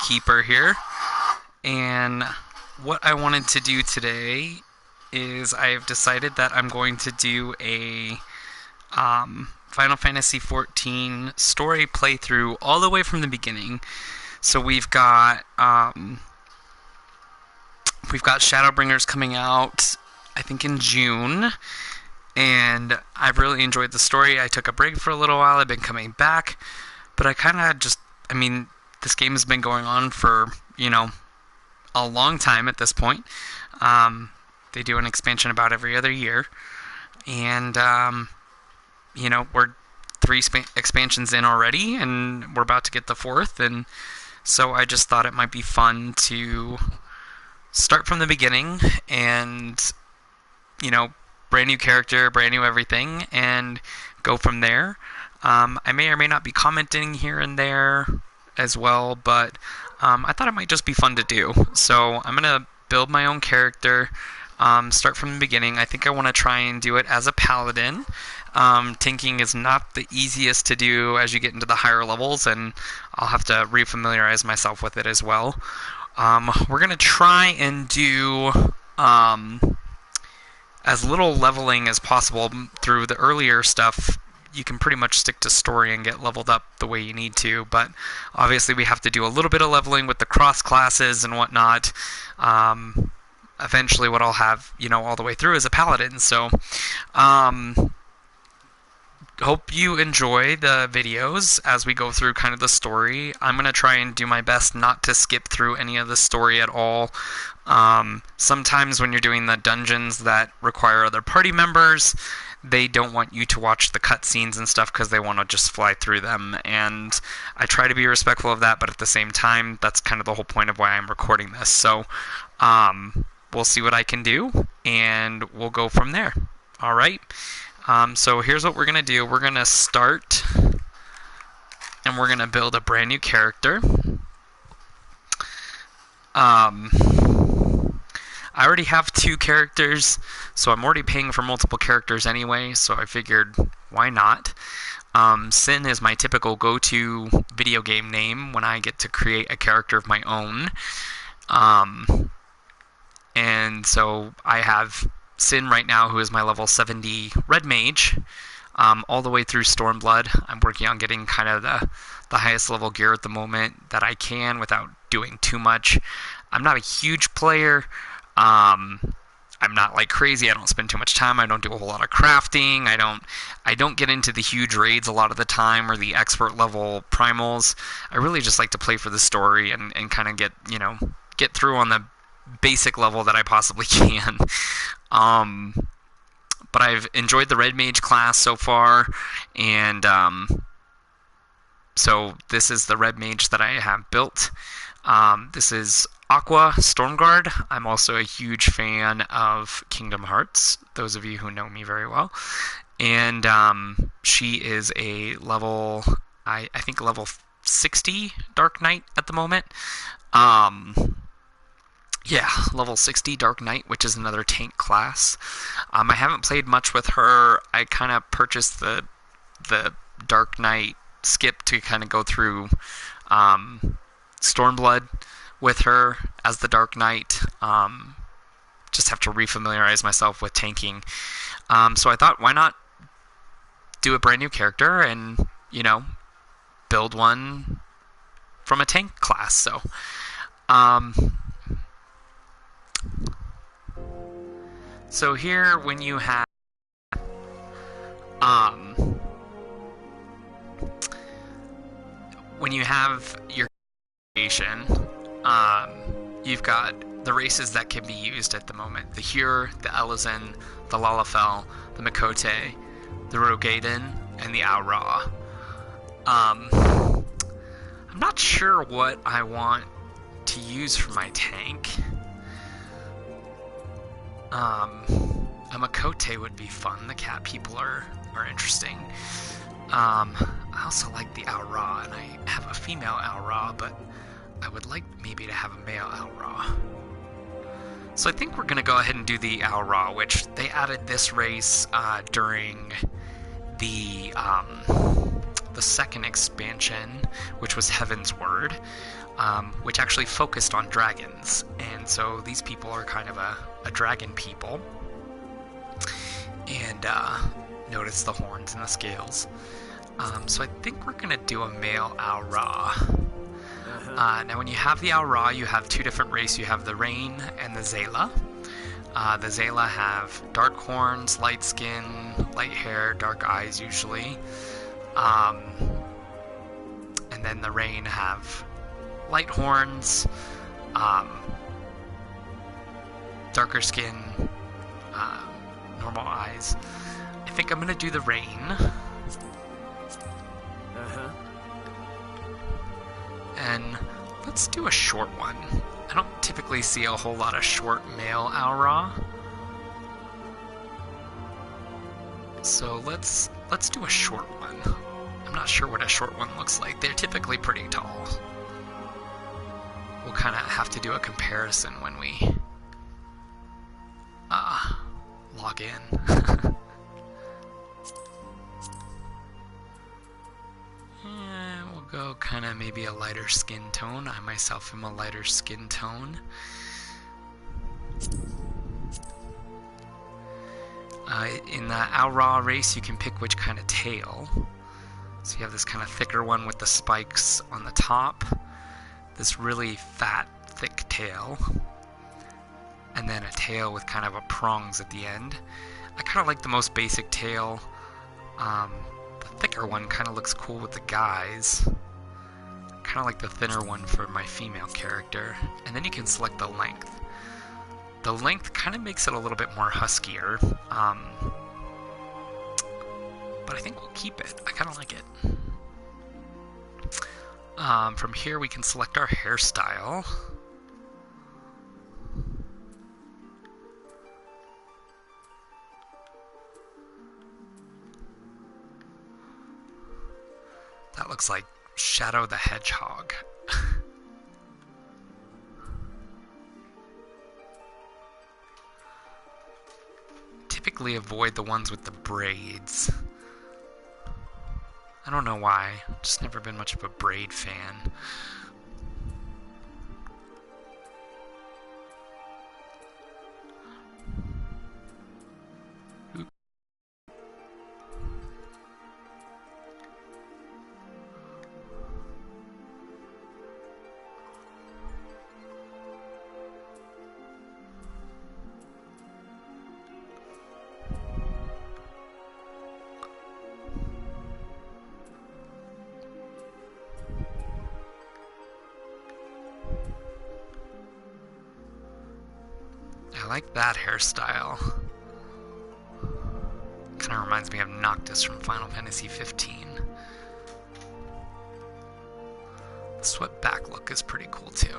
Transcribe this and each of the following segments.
Keykeeper here, and what I wanted to do today is I've decided that I'm going to do a Final Fantasy XIV story playthrough all the way from the beginning. So we've got Shadowbringers coming out, I think in June, and I've really enjoyed the story. I took a break for a little while. I've been coming back, but I kind of this game has been going on for, a long time at this point. They do an expansion about every other year. And, we're three expansions in already, and we're about to get the fourth. And so I just thought it might be fun to start from the beginning and, brand new character, brand new everything, and go from there. I may or may not be commenting here and there as well, but I thought it might just be fun to do. So I'm going to build my own character, start from the beginning. I think I want to try and do it as a paladin. Tanking is not the easiest to do as you get into the higher levels, and I'll have to refamiliarize myself with it as well. We're going to try and do as little leveling as possible through the earlier stuff. You can pretty much stick to story and get leveled up the way you need to, but obviously we have to do a little bit of leveling with the cross classes and whatnot. Eventually what I'll have, all the way through is a paladin. So hope you enjoy the videos as we go through kind of the story. I'm going to try and do my best not to skip through any of the story at all. Sometimes when you're doing the dungeons that require other party members, they don't want you to watch the cutscenes and stuff because they want to just fly through them, and I try to be respectful of that, but at the same time, that's kind of the whole point of why I'm recording this. So we'll see what I can do, and we'll go from there. Alright, so here's what we're going to do. We're going to start, and we're going to build a brand new character. I already have two characters, so I'm already paying for multiple characters anyway, so I figured, why not? Cin is my typical go-to video game name when I get to create a character of my own. And so I have Cin right now, who is my level 70 Red Mage, all the way through Stormblood. I'm working on getting kind of the highest level gear at the moment that I can without doing too much. I'm not a huge player. I'm not like crazy. I don't spend too much time. I don't do a whole lot of crafting. I don't get into the huge raids a lot of the time or the expert level primals. I really just like to play for the story and kind of get through on the basic level that I possibly can. But I've enjoyed the Red Mage class so far, and so this is the Red Mage that I have built. This is Aqua Stormguard. I'm also a huge fan of Kingdom Hearts, those of you who know me very well. And she is a level, I think level 60 Dark Knight at the moment. Yeah, level 60 Dark Knight, which is another tank class. I haven't played much with her. I kind of purchased the Dark Knight skip to kind of go through Stormblood with her as the Dark Knight. Just have to refamiliarize myself with tanking. So I thought, why not do a brand new character and, build one from a tank class. So, so here when you have, your creation, you've got the races that can be used at the moment: the Hure, the Elezen, the Lalafell, the Makote, the Rogaden, and the Aura. I'm not sure what I want to use for my tank. A Makote would be fun. The cat people are interesting. I also like the Aura, and I have a female Aura, but I would like maybe to have a male Aura. So I think we're going to go ahead and do the Aura, which they added this race during the the second expansion, which was Heaven's Word, which actually focused on dragons. And so these people are kind of a dragon people. And notice the horns and the scales. So I think we're going to do a male Aura. Now when you have the Aura, you have two different races. You have the Rain and the Zayla. The Zayla have dark horns, light skin, light hair, dark eyes usually. And then the Rain have light horns, darker skin, normal eyes. I think I'm gonna do the Rain. And let's do a short one. I don't typically see a whole lot of short male Aura. So let's do a short one. I'm not sure what a short one looks like. They're typically pretty tall. We'll kind of have to do a comparison when we log in. We'll go kind of maybe a lighter skin tone. I myself am a lighter skin tone. In the Aura race, you can pick which kind of tail. So you have this kind of thicker one with the spikes on the top, this really fat, thick tail, and then a tail with kind of a prongs at the end. I kind of like the most basic tail. The thicker one kind of looks cool with the guys. Kind of like the thinner one for my female character. And then you can select the length. The length kind of makes it a little bit more huskier. But I think we'll keep it. I kind of like it. From here we can select our hairstyle. That looks like Shadow the Hedgehog. Typically avoid the ones with the braids. I don't know why. Just never been much of a braid fan. I like that hairstyle. Kind of reminds me of Noctis from Final Fantasy XV. The swept back look is pretty cool too.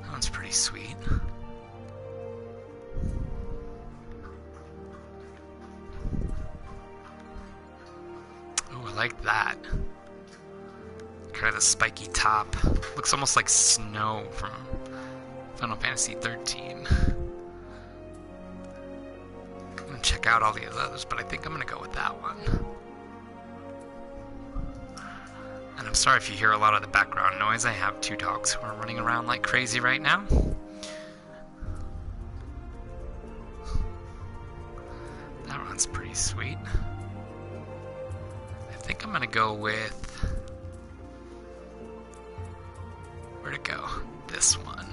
That one's pretty sweet. I like that. Kind of the spiky top. Looks almost like snow from Final Fantasy XIII. I'm gonna check out all these others, but I think I'm gonna go with that one. And I'm sorry if you hear a lot of the background noise. I have two dogs who are running around like crazy right now. That one's pretty sweet. I think I'm gonna go with, where to go? This one.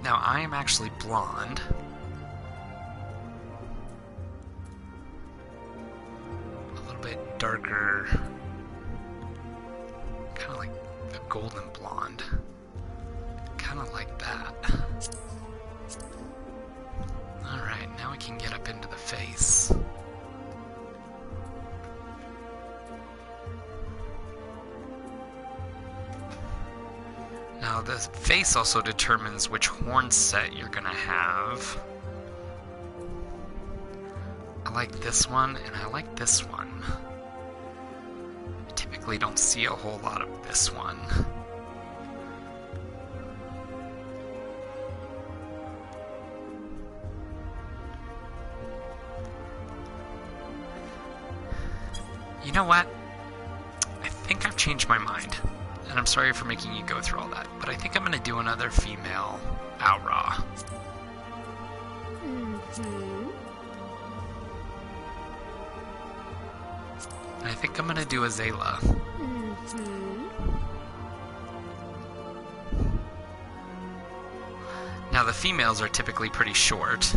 Now I am actually blonde. A little bit darker, kind of like a golden blonde. Kind of like that. Alright, now we can get up into the face. Now the face also determines which horn set you're gonna have. I like this one and I like this one. typically don't see a whole lot of this one. You know what? I think I've changed my mind. And I'm sorry for making you go through all that, but I think I'm going to do another female Aura. And I think I'm going to do a Zayla. Now the females are typically pretty short.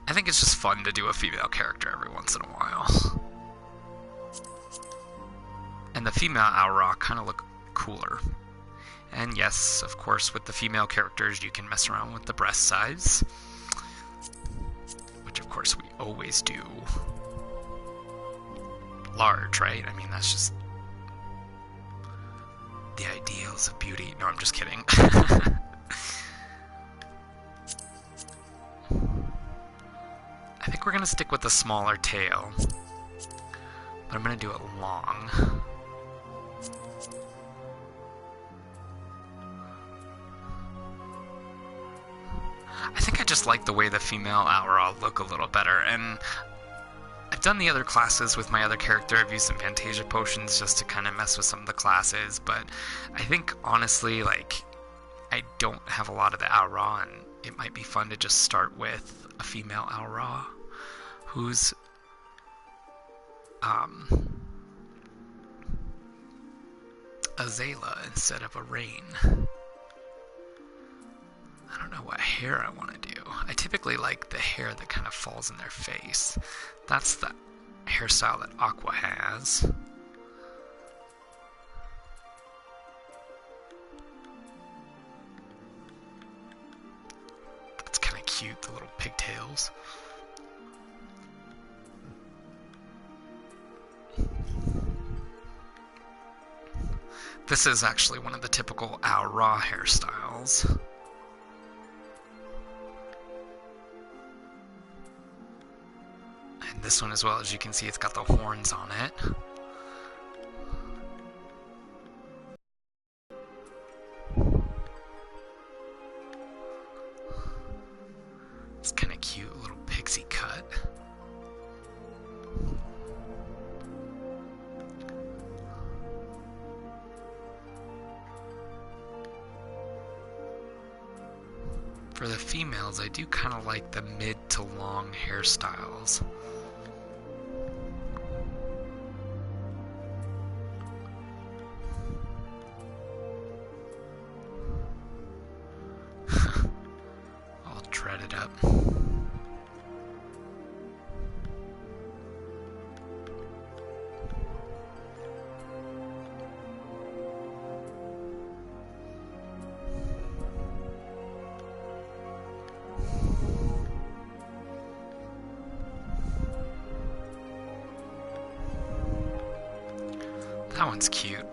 I think it's just fun to do a female character every once in a while. And the female Aura kind of look cooler. And yes, of course, with the female characters, you can mess around with the breast size. Which, of course, we always do. Large, right? I mean, that's just the ideals of beauty. No, I'm just kidding. I think we're going to stick with the smaller tail, but I'm going to do it long. I think I just like the way the female Aura look a little better, and I've done the other classes with my other character. I've used some Fantasia potions just to kind of mess with some of the classes, but I think, honestly, like, I don't have a lot of the Aura, and it might be fun to just start with a female Aura who's a Zayla instead of a Rain. I don't know what hair I want to do. I typically like the hair that kind of falls in their face. That's the hairstyle that Aqua has. That's kind of cute, the little pigtails. This is actually one of the typical Aura hairstyles. And this one as well, as you can see, it's got the horns on it. It's kind of cute, little pixie cut. For the females, I do kind of like the mid to long hairstyles. All dreaded up. That one's cute.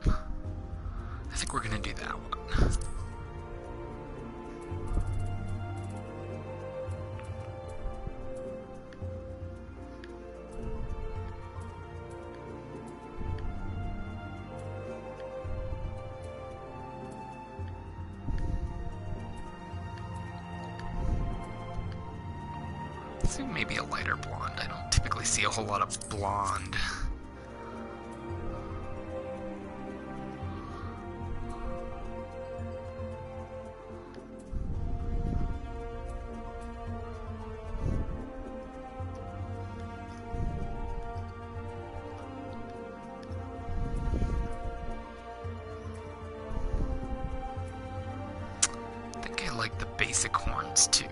I think we're gonna do that one. Let's do maybe a lighter blonde. I don't typically see a whole lot of blonde. I think I like the basic horns too.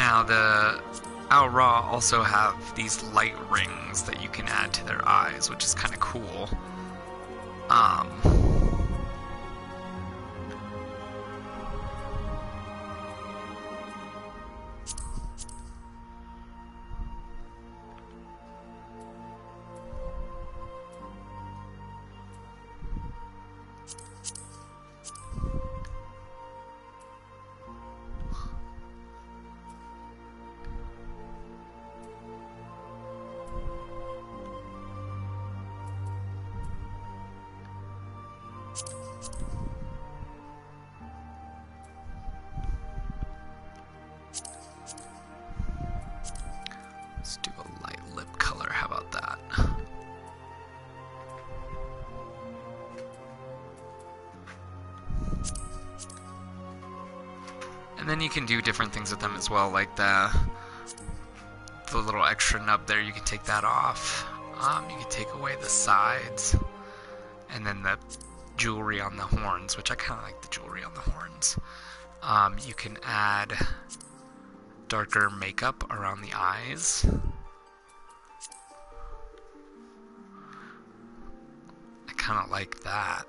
Now the Ao Ra also have these light rings that you can add to their eyes, which is kind of cool. Let's do a light lip color, how about that? And then you can do different things with them as well, like the little extra nub there, you can take that off. You can take away the sides. And then the jewelry on the horns, which I kind of like the jewelry on the horns. You can add darker makeup around the eyes. I kind of like that.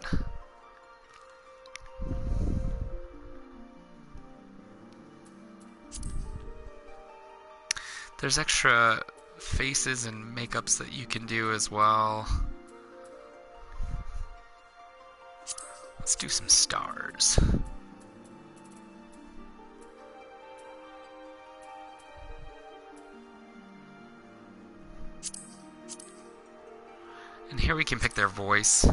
There's extra faces and makeups that you can do as well. Let's do some stars. And here we can pick their voice.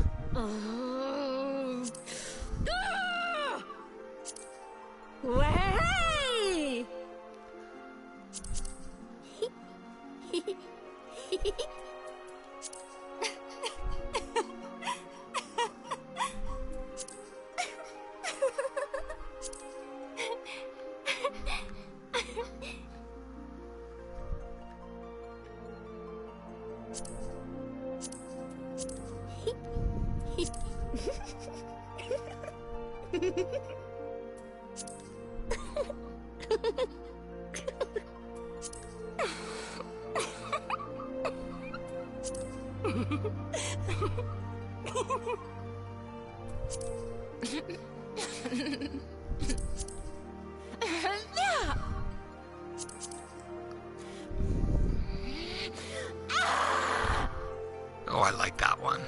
Oh, I like that one.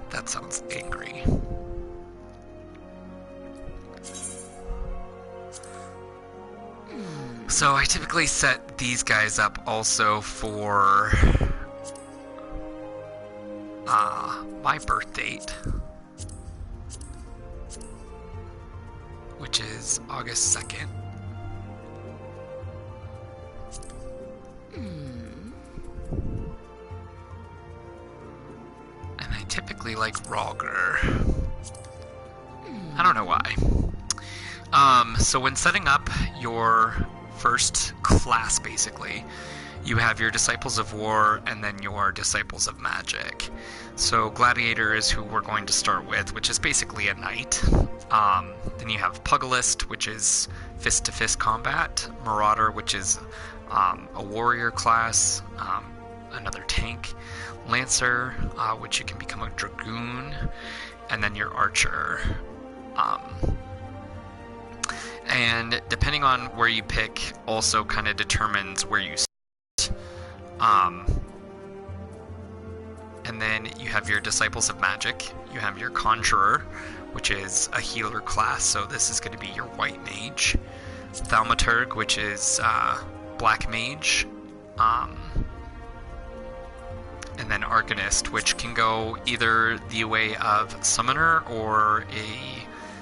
That sounds angry. So I typically set these guys up also for my birth date, which is August 2nd. And I typically like Rogger. I don't know why. So when setting up your first class, basically, you have your Disciples of War and then your Disciples of Magic. So Gladiator is who we're going to start with, which is basically a knight. Then you have Pugilist, which is fist-to-fist combat. Marauder, which is a warrior class, another tank. Lancer, which you can become a dragoon. And then your archer. And depending on where you pick also kind of determines where you start. And then you have your Disciples of Magic. You have your Conjurer, which is a healer class, so this is going to be your white mage. Thaumaturg, which is black mage. And then Arcanist, which can go either the way of Summoner or a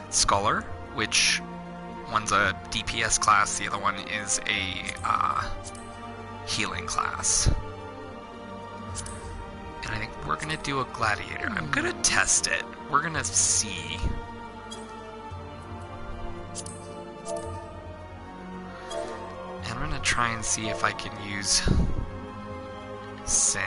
Scholar, which one's a DPS class, the other one is a healing class. And I think we're going to do a Gladiator. I'm going to test it. We're going to see. And I'm going to try and see if I can use Cin.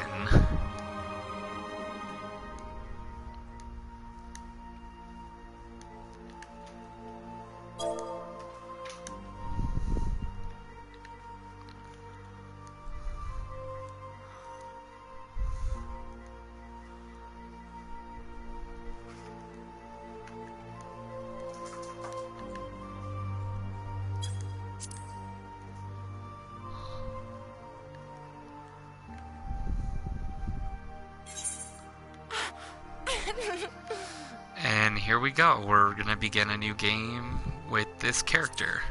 And here we go. We're going to begin a new game with this character.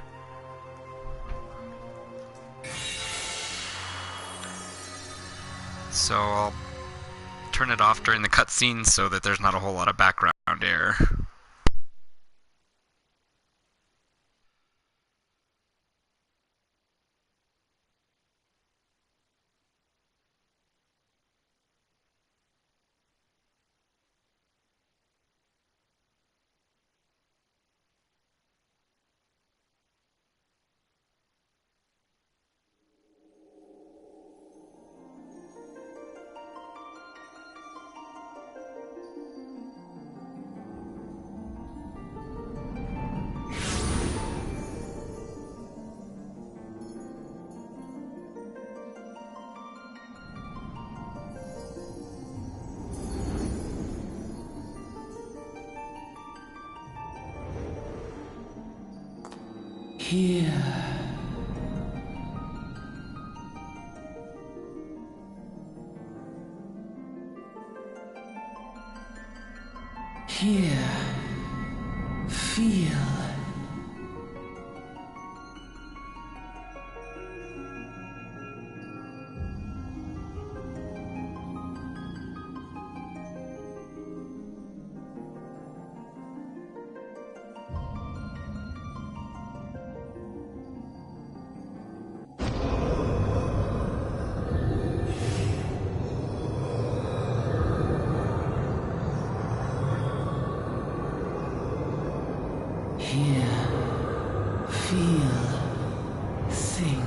So I'll turn it off during the cutscenes so that there's not a whole lot of background air. Here. Here. Feel. Here, feel, think.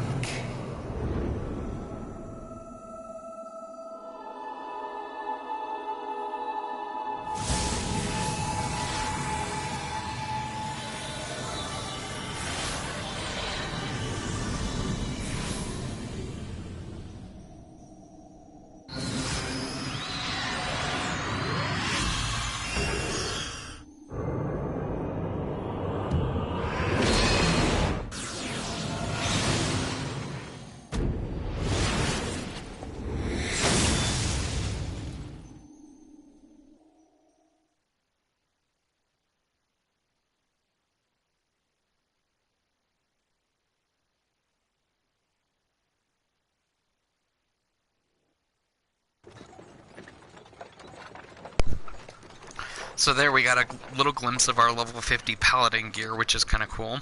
So there we got a little glimpse of our level 50 paladin gear, which is kind of cool.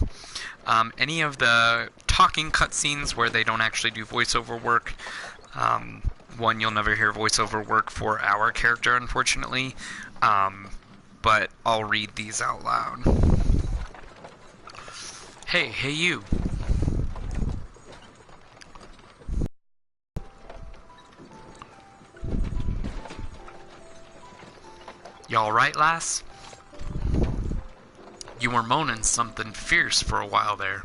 Any of the talking cutscenes where they don't actually do voiceover work, one, you'll never hear voiceover work for our character, unfortunately, but I'll read these out loud. Hey you. Y'all right, lass? You were moaning something fierce for a while there.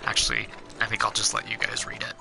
Actually, I think I'll just let you guys read it.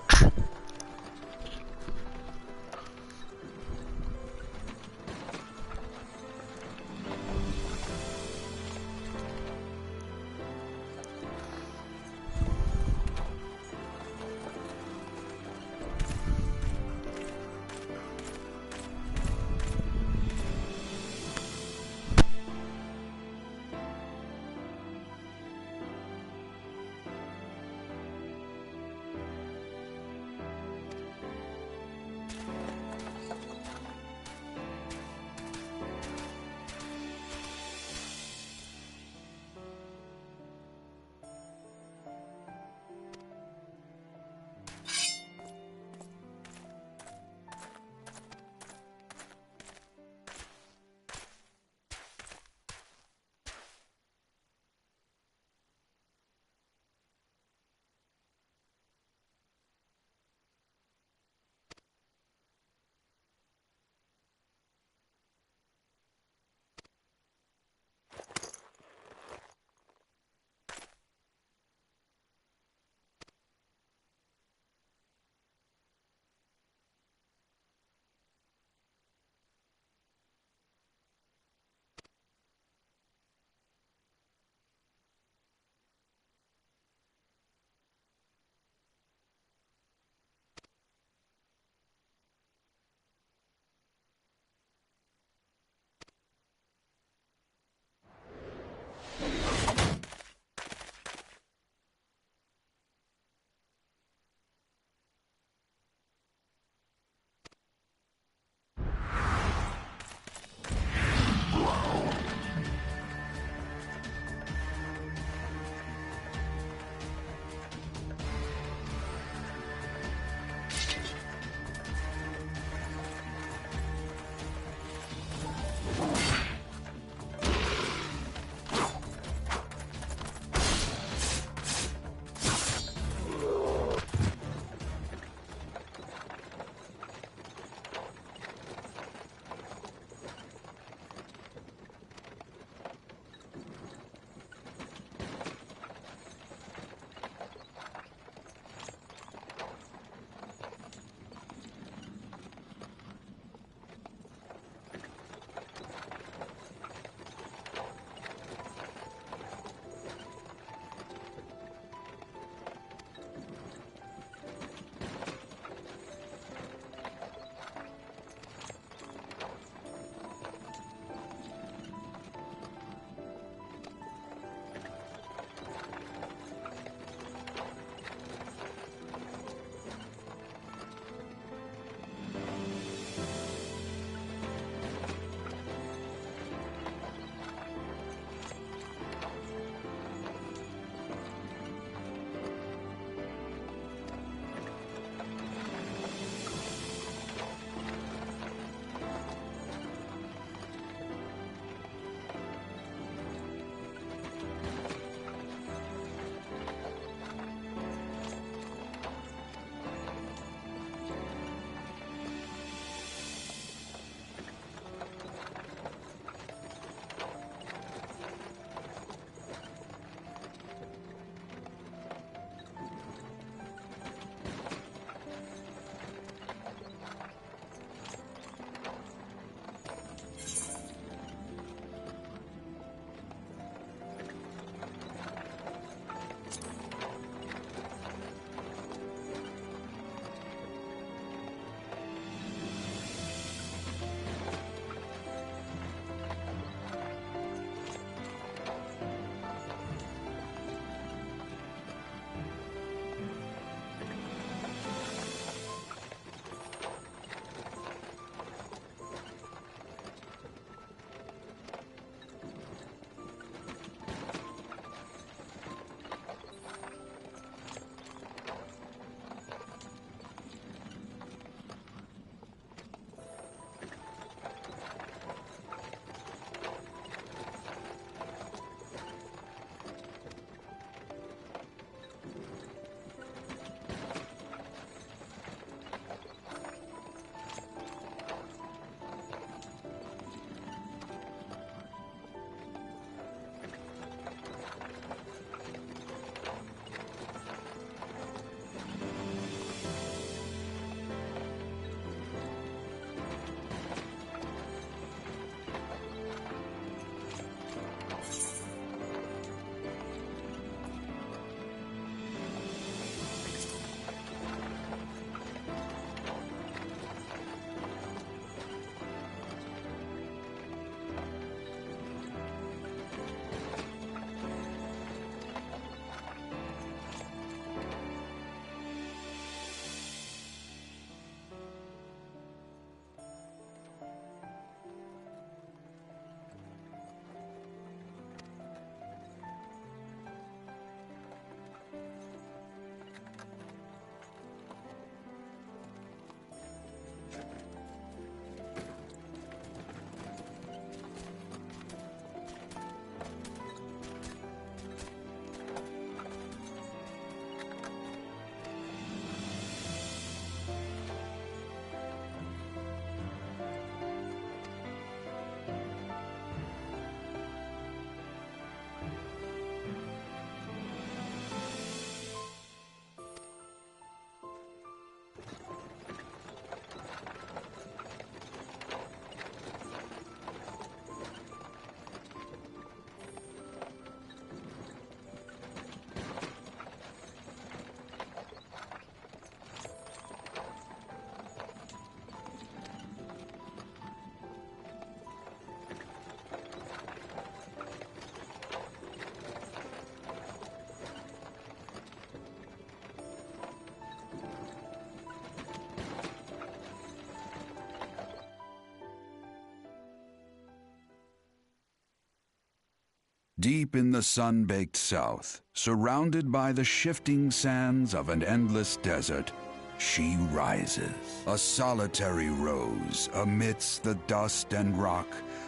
Deep in the sun-baked south, surrounded by the shifting sands of an endless desert, she rises, a solitary rose amidst the dust and rock,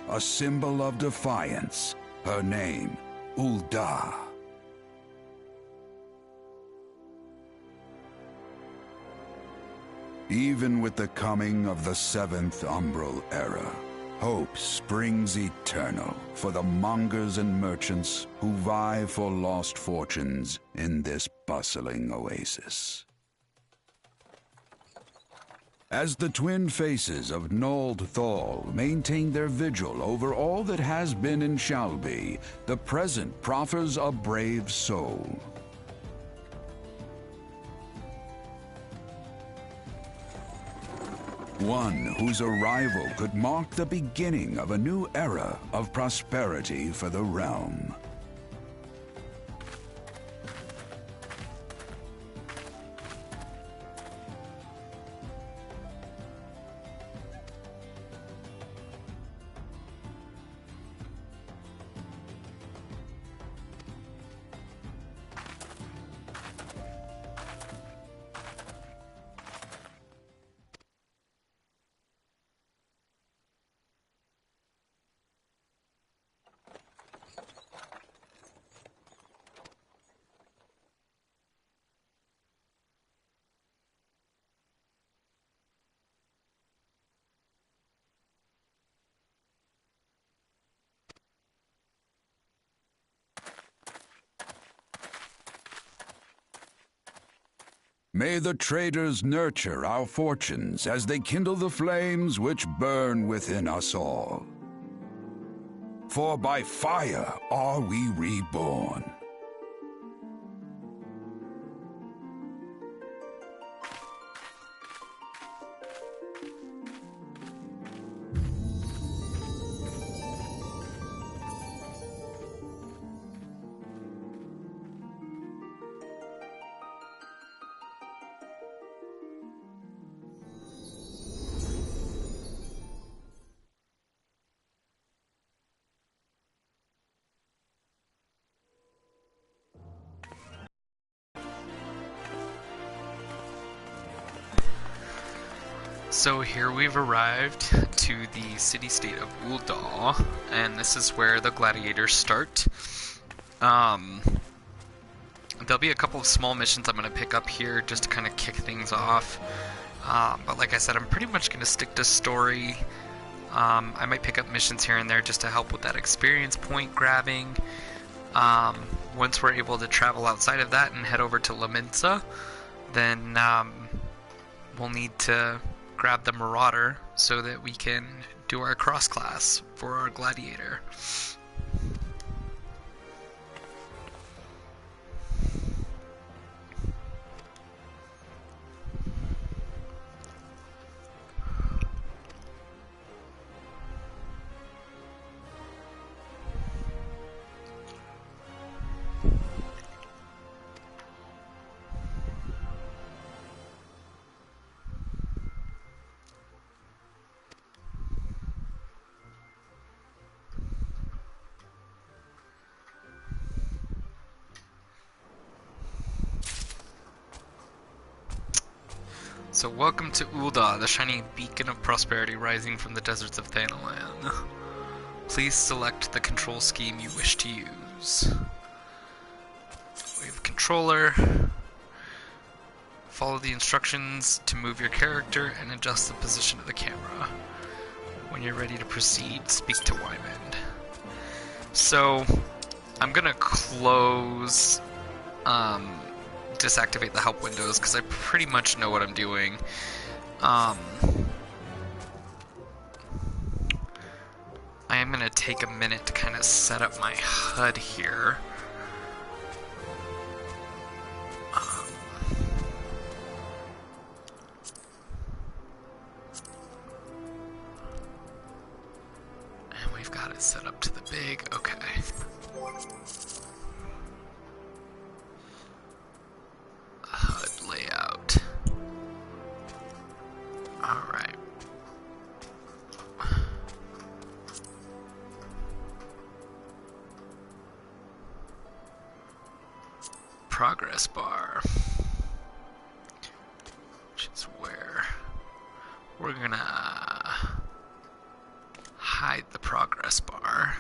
a symbol of defiance. Her name, Ul'dah. Even with the coming of the seventh umbral era, hope springs eternal for the mongers and merchants who vie for lost fortunes in this bustling oasis. As the twin faces of Nold Thal maintain their vigil over all that has been and shall be, the present proffers a brave soul. One whose arrival could mark the beginning of a new era of prosperity for the realm. May the traders nurture our fortunes as they kindle the flames which burn within us all. For by fire are we reborn. So here we've arrived to the city-state of Ul'dah, and this is where the gladiators start. There'll be a couple of small missions I'm going to pick up here just to kind of kick things off. But like I said, I'm pretty much going to stick to story. I might pick up missions here and there just to help with that experience point grabbing. Once we're able to travel outside of that and head over to Laminsa, then we'll need to grab the Marauder so that we can do our cross class for our gladiator. So welcome to Ul'dah, the shining beacon of prosperity rising from the deserts of Thanalan. Please select the control scheme you wish to use. We have a controller. Follow the instructions to move your character and adjust the position of the camera. When you're ready to proceed, speak to Wyman. So, I'm gonna close, disactivate the help windows because I pretty much know what I'm doing. I am going to take a minute to kind of set up my HUD here. And we've got it set up to the big, okay. HUD layout. Alright. progress bar, which is where we're gonna hide the progress bar.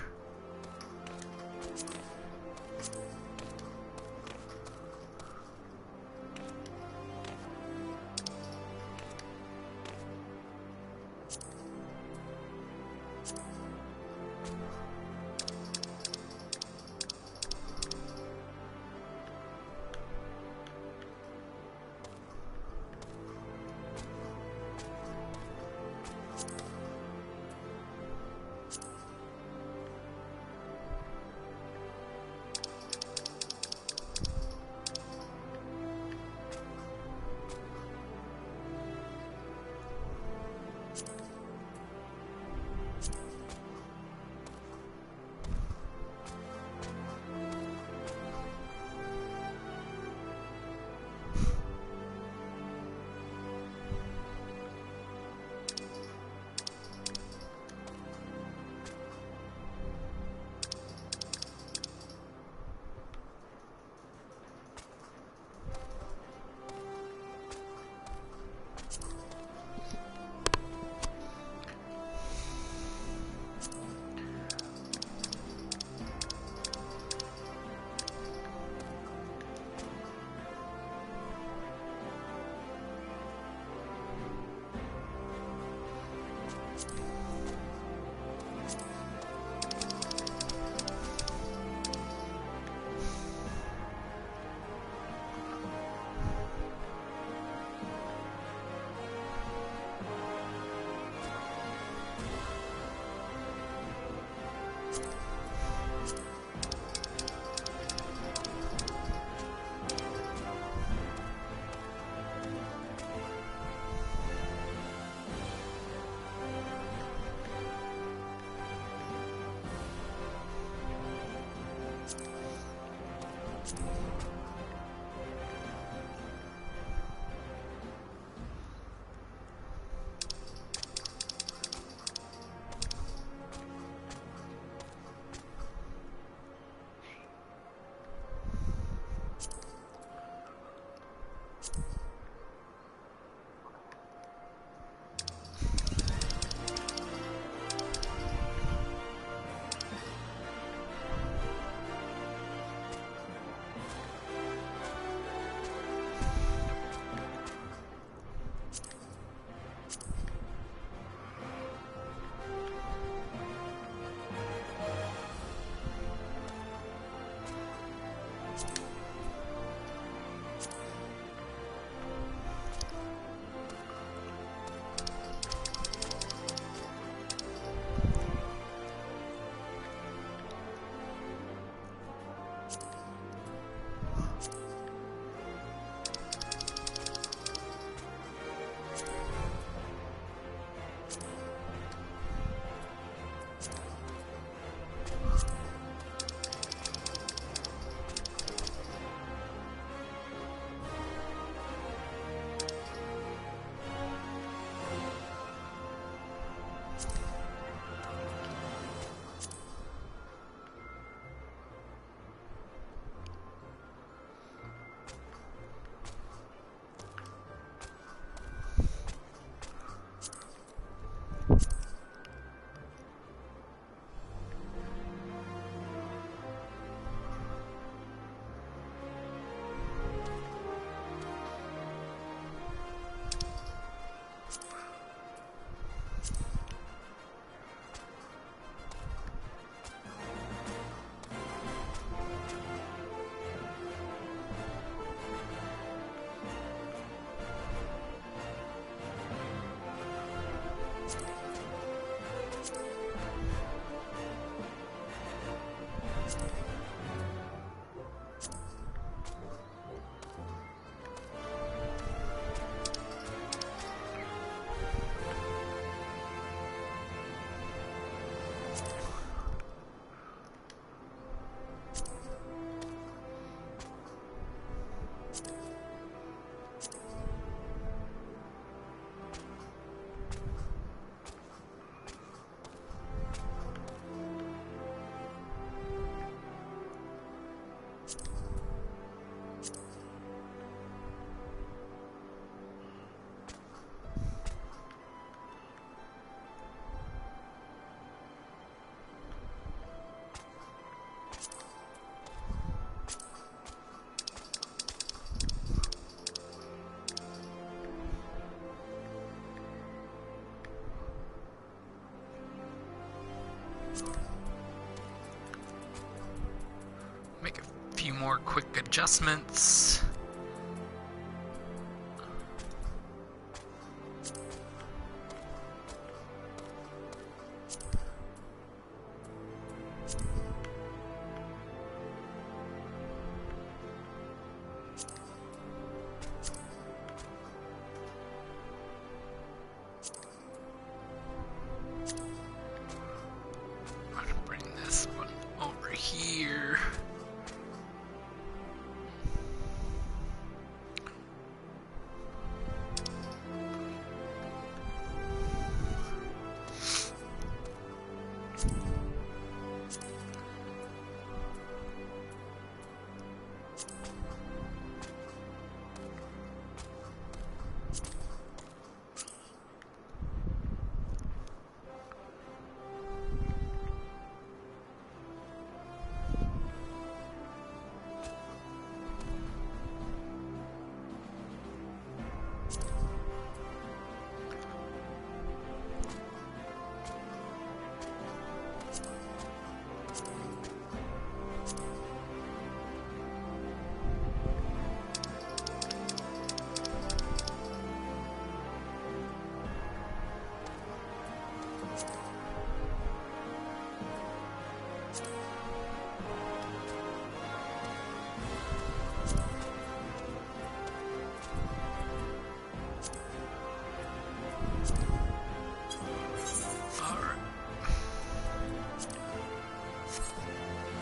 more quick adjustments.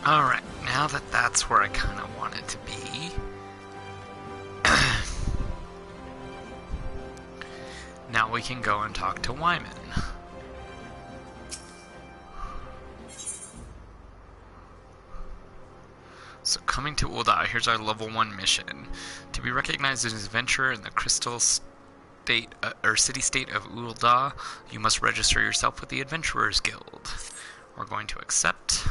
Alright, now that that's where I kind of want it to be, now we can go and talk to Wyman. So coming to Ul'dah, here's our level 1 mission. To be recognized as an adventurer in the crystal state, or city-state of Ul'dah, you must register yourself with the Adventurers Guild. We're going to accept.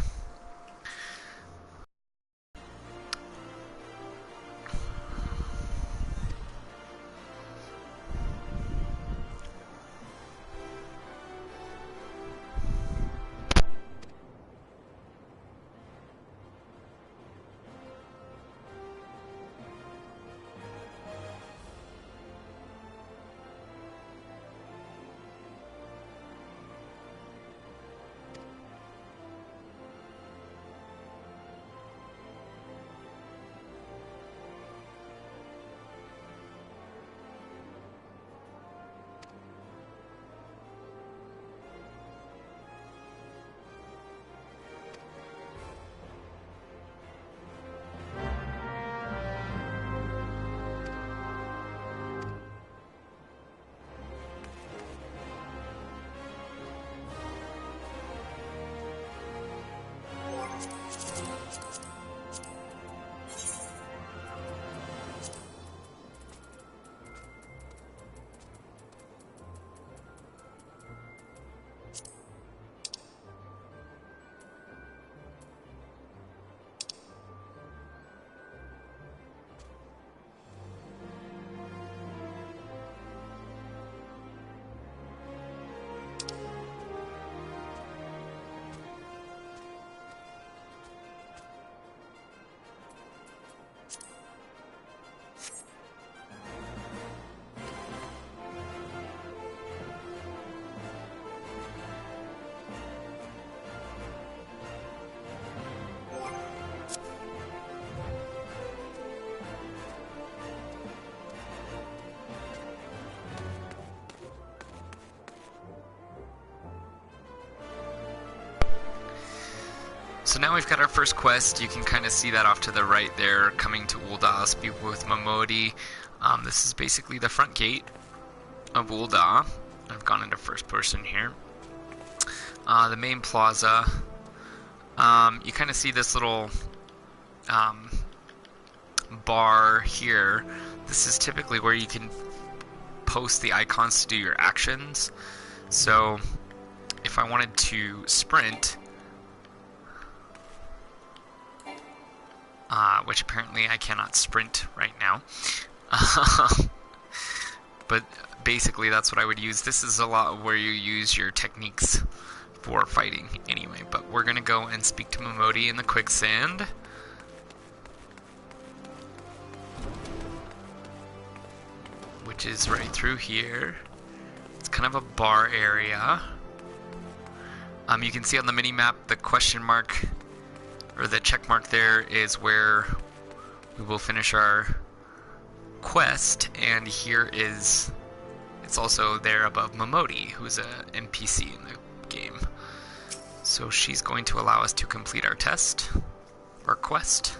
So now we've got our first quest. You can kind of see that off to the right there, coming to Ul'dah, speak with Momodi. This is basically the front gate of Ul'dah. I've gone into first person here. The main plaza. You kind of see this little bar here. This is typically where you can post the icons to do your actions. So if I wanted to sprint, which apparently I cannot sprint right now, but basically that's what I would use. This is a lot where you use your techniques for fighting anyway, but we're gonna go and speak to Momodi in the quicksand. which is right through here. It's kind of a bar area. You can see on the mini map the question mark, or the check mark there, is where we will finish our quest, and here is, it's also there above Momodi, who's a NPC in the game. So she's going to allow us to complete our test, our quest.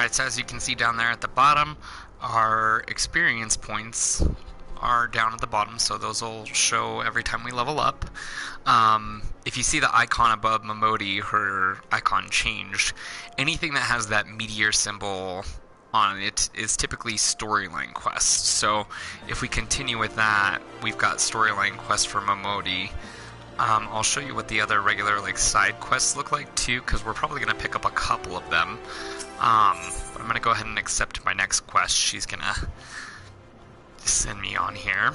Alright, so as you can see down there at the bottom, our experience points are down at the bottom, so those will show every time we level up. If you see the icon above Momodi, her icon changed. Anything that has that meteor symbol on it is typically storyline quests. So if we continue with that, we've got storyline quests for Momodi. I'll show you what the other regular side quests look like too, because we're probably going to pick up a couple of them. But I'm going to go ahead and accept my next quest. She's going to send me on here.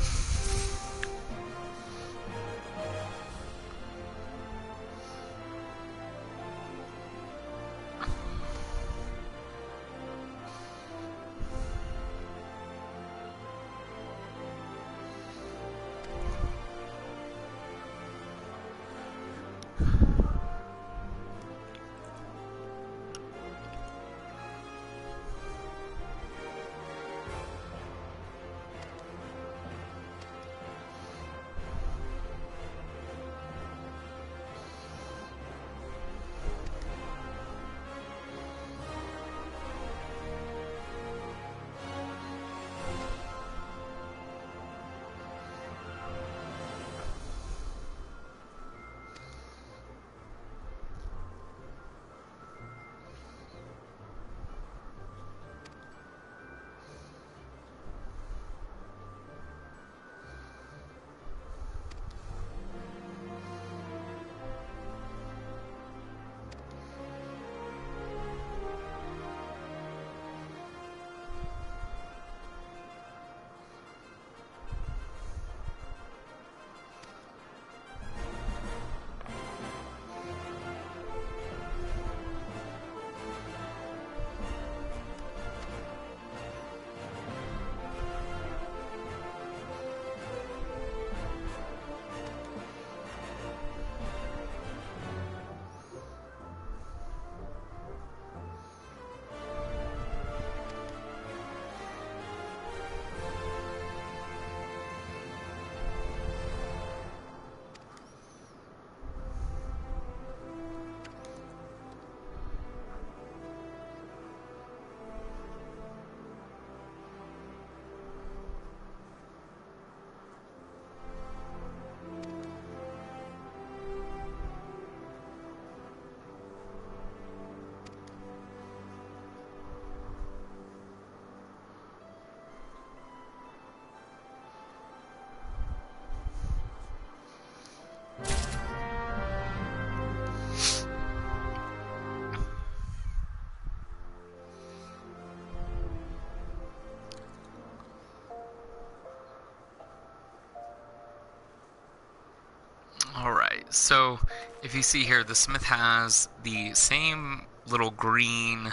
Alright, so if you see here, the smith has the same little green,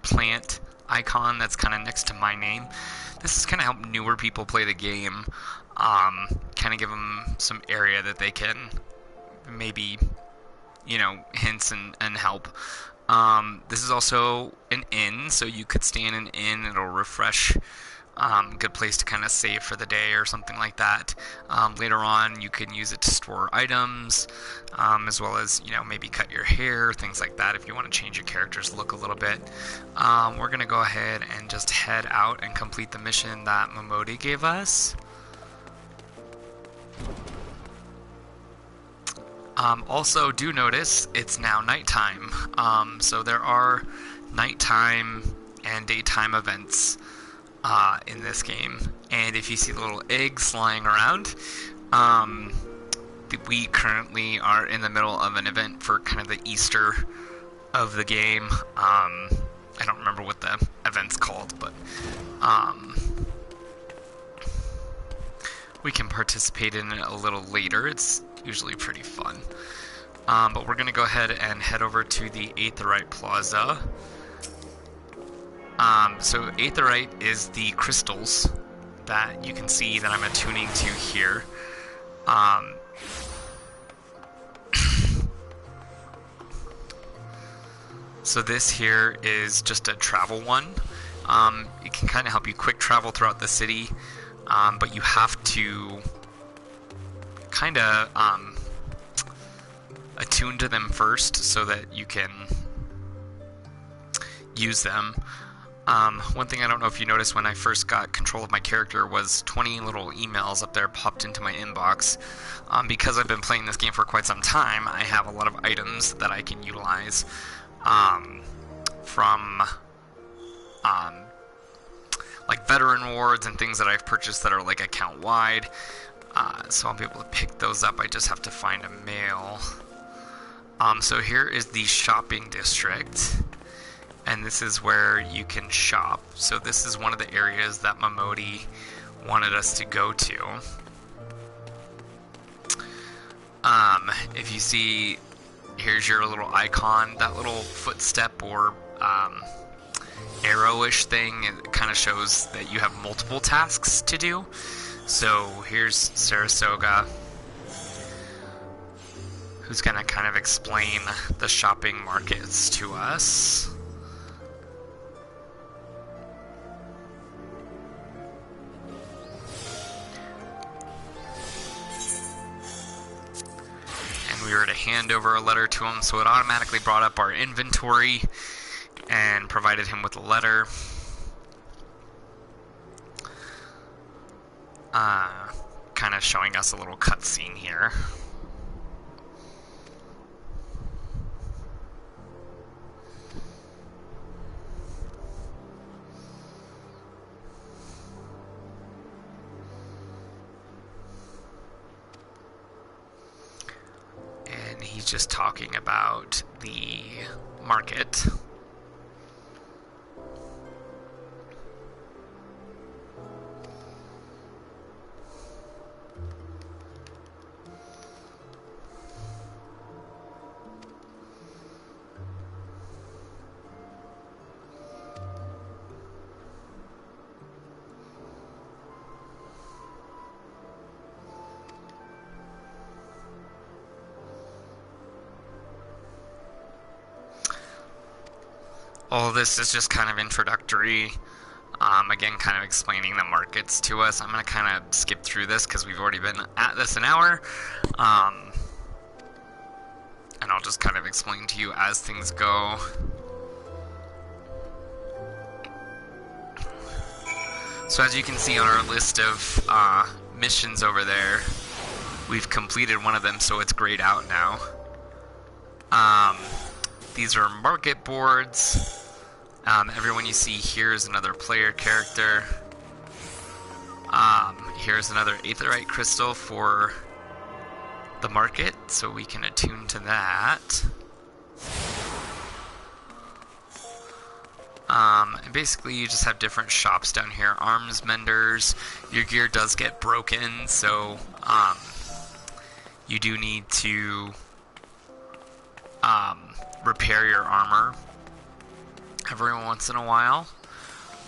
plant icon that's kind of next to my name. This is kind of help newer people play the game, kind of give them some area that they can maybe, hints and help. This is also an inn, so you could stay in an inn, it'll refresh. Good place to kind of save for the day or something like that. Later on, you can use it to store items, as well as, maybe cut your hair, things like that if you want to change your character's look a little bit. We're going to go ahead and just head out and complete the mission that Momodi gave us. Also, do notice it's now nighttime. So there are nighttime and daytime events in this game, and if you see the little eggs lying around, we currently are in the middle of an event for kind of the Easter of the game. I don't remember what the event's called, but we can participate in it a little later. It's usually pretty fun. But we're going to go ahead and head over to the Aetheryte Plaza. So Aetheryte is the crystals that you can see that I'm attuning to here. So this here is just a travel one. It can kind of help you quick travel throughout the city, but you have to kind of attune to them first so that you can use them. One thing I don't know if you noticed when I first got control of my character was 20 little emails up there popped into my inbox. Because I've been playing this game for quite some time, I have a lot of items that I can utilize from like veteran rewards and things that I've purchased that are like account wide. So I'll be able to pick those up. I just have to find a mail. So here is the shopping district, and this is where you can shop. So this is one of the areas that Momodi wanted us to go to. If you see, here's your little icon, that little footstep or arrow-ish thing, it kind of shows that you have multiple tasks to do. So here's Saratoga, who's going to kind of explain the shopping markets to us. And we were to hand over a letter to him, so it automatically brought up our inventory and provided him with a letter. Kind of showing us a little cutscene here. And he's just talking about the market. All of this is just kind of introductory. Again, kind of explaining the markets to us. I'm going to kind of skip through this because we've already been at this an hour. And I'll just kind of explain to you as things go. So as you can see on our list of missions over there, we've completed one of them, so it's grayed out now. These are market boards. Everyone you see here is another player character. Here's another aetherite crystal for the market, so we can attune to that. And basically you just have different shops down here. Arms menders. Your gear does get broken, so you do need to repair your armor every once in a while.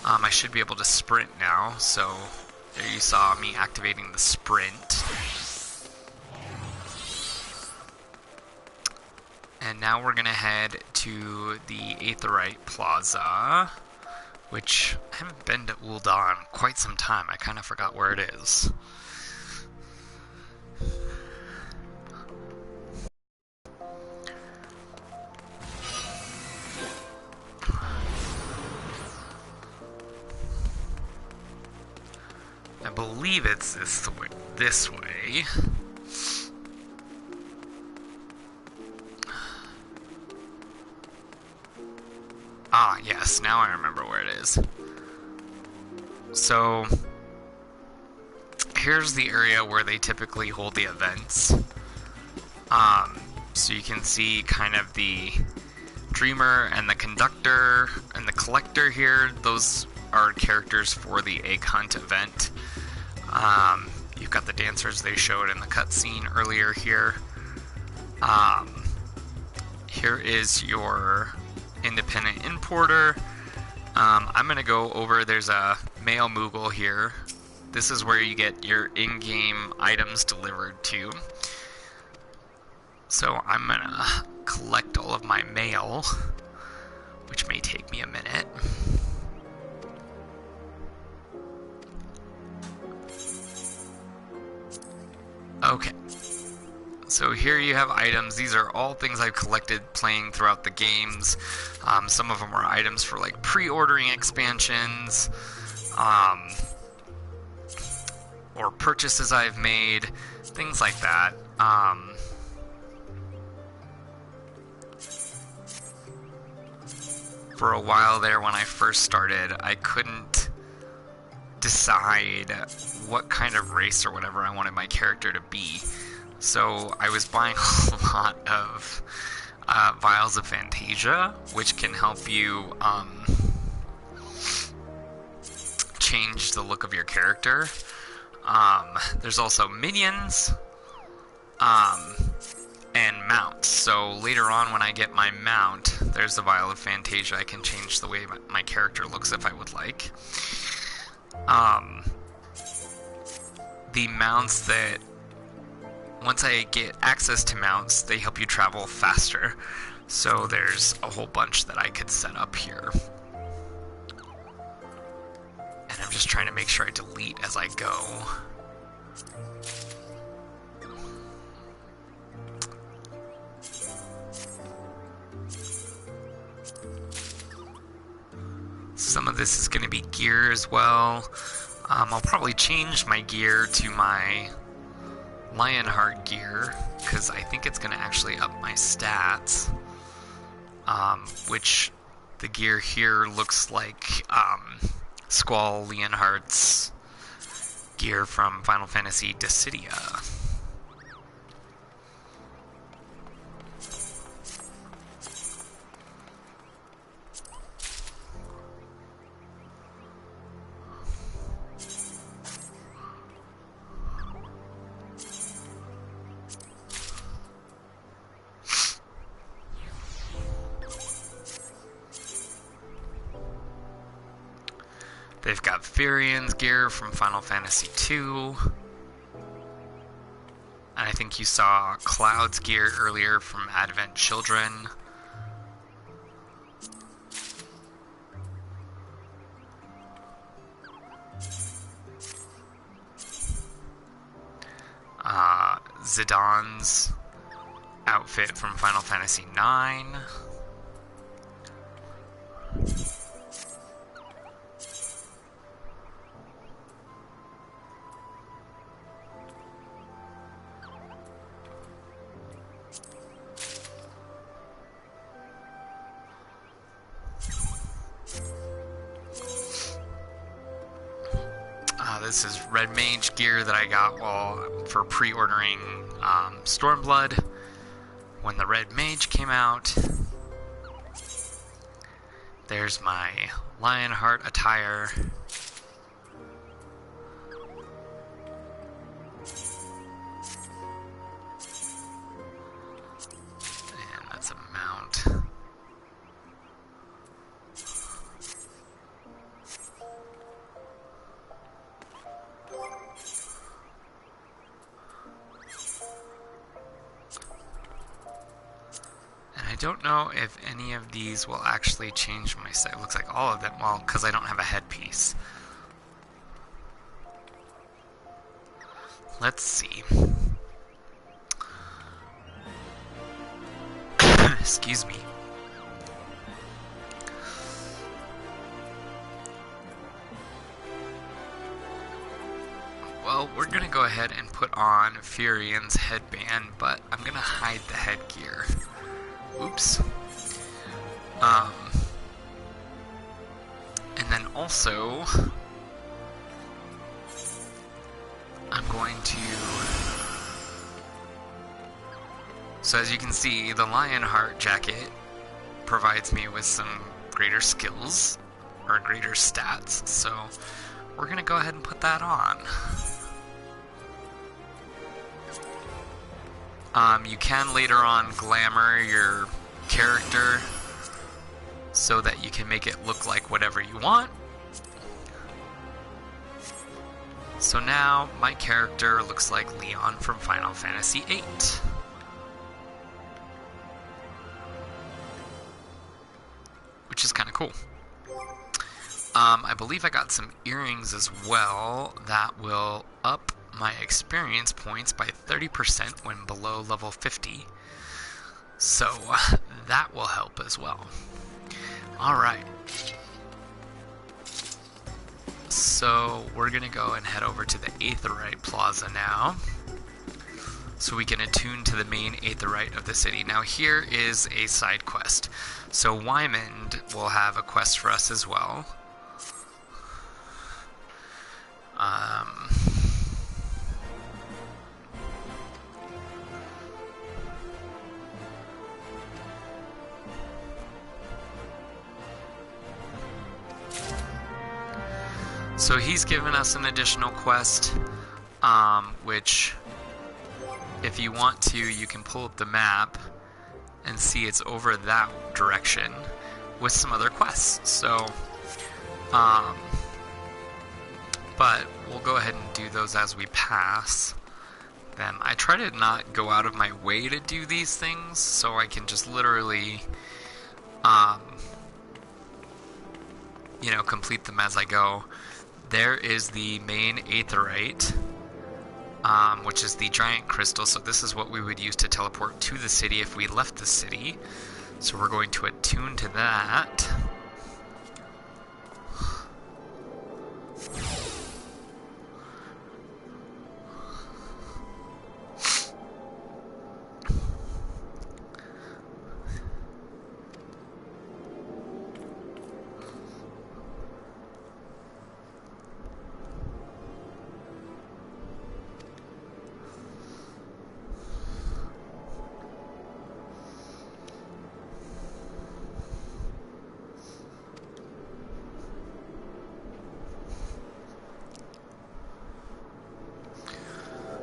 I should be able to sprint now, so there you saw me activating the sprint. And now we're gonna head to the Aetherite Plaza, which I haven't been to Ul'dah in quite some time. I kind of forgot where it is. I believe it's this way. Ah, yes, now I remember where it is. So, here's the area where they typically hold the events. So you can see kind of the Dreamer and the Conductor and the Collector here. Those are characters for the Egg Hunt event. You've got the dancers they showed in the cutscene earlier here. Here is your independent importer. I'm going to go over, there's a mail Moogle here. This is where you get your in-game items delivered to. So I'm going to collect all of my mail, which may take me a minute. Okay. So here you have items. These are all things I've collected playing throughout the games. Some of them are items for like pre-ordering expansions, or purchases I've made, things like that. For a while there when I first started, I couldn't decide what kind of race or whatever I wanted my character to be. So I was buying a lot of vials of Fantasia, which can help you change the look of your character. There's also minions and mounts. So later on when I get my mount, there's the vial of Fantasia. I can change the way my character looks if I would like. The mounts that, once I get access to mounts, they help you travel faster. So there's a whole bunch that I could set up here. And I'm just trying to make sure I delete as I go. Some of this is going to be gear as well. I'll probably change my gear to my Lionheart gear, because I think it's going to actually up my stats. Which the gear here looks like Squall Leonhardt's gear from Final Fantasy Dissidia. They've got Firian's gear from Final Fantasy II. And I think you saw Cloud's gear earlier from Advent Children. Zidane's outfit from Final Fantasy IX. This is Red Mage gear that I got for pre-ordering Stormblood when the Red Mage came out. There's my Lionheart attire. And that's a mount. I don't know if any of these will actually change my set. It looks like all of them, well, because I don't have a headpiece. Let's see. Excuse me. Well, we're going to go ahead and put on Firian's headband, but I'm going to hide the headgear. Oops. And then also, I'm going to... So as you can see, the Lionheart jacket provides me with some greater skills, or greater stats, so we're going to go ahead and put that on. You can later on glamour your character so that you can make it look like whatever you want. So now my character looks like Leon from Final Fantasy VIII. Which is kind of cool. I believe I got some earrings as well that will up my experience points by 30% when below level 50. So that will help as well. Alright. So we're going to go and head over to the Aetheryte Plaza now, so we can attune to the main Aetheryte of the city. Now here is a side quest. So Wymond will have a quest for us as well. So he's given us an additional quest, which, if you want to, you can pull up the map and see it's over that direction with some other quests. So, but we'll go ahead and do those as we pass them. I try to not go out of my way to do these things, so I can just literally, you know, complete them as I go. There is the main Aetheryte, which is the giant crystal. So this is what we would use to teleport to the city if we left the city. So we're going to attune to that.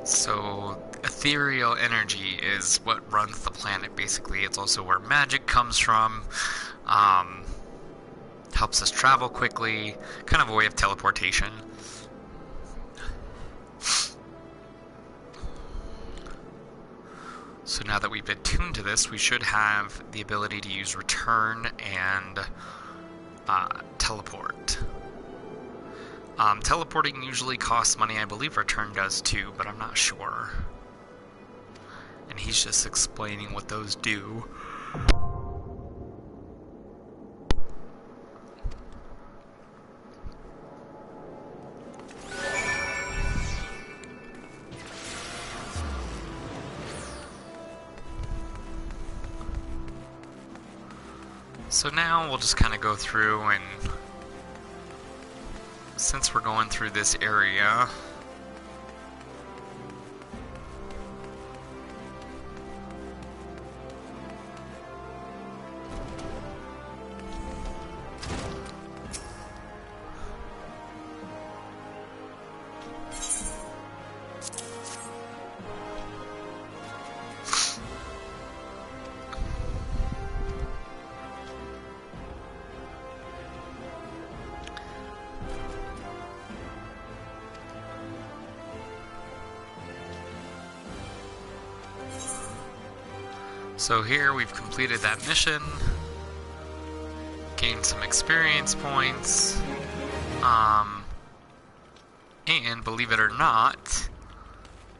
So ethereal energy is what runs the planet, basically. It's also where magic comes from. Helps us travel quickly, kind of a way of teleportation. So now that we've attuned to this, we should have the ability to use return and teleport. Teleporting usually costs money. I believe return does too, but I'm not sure. And he's just explaining what those do. So now we'll just kind of go through, and since we're going through this area, so here we've completed that mission, gained some experience points, and believe it or not,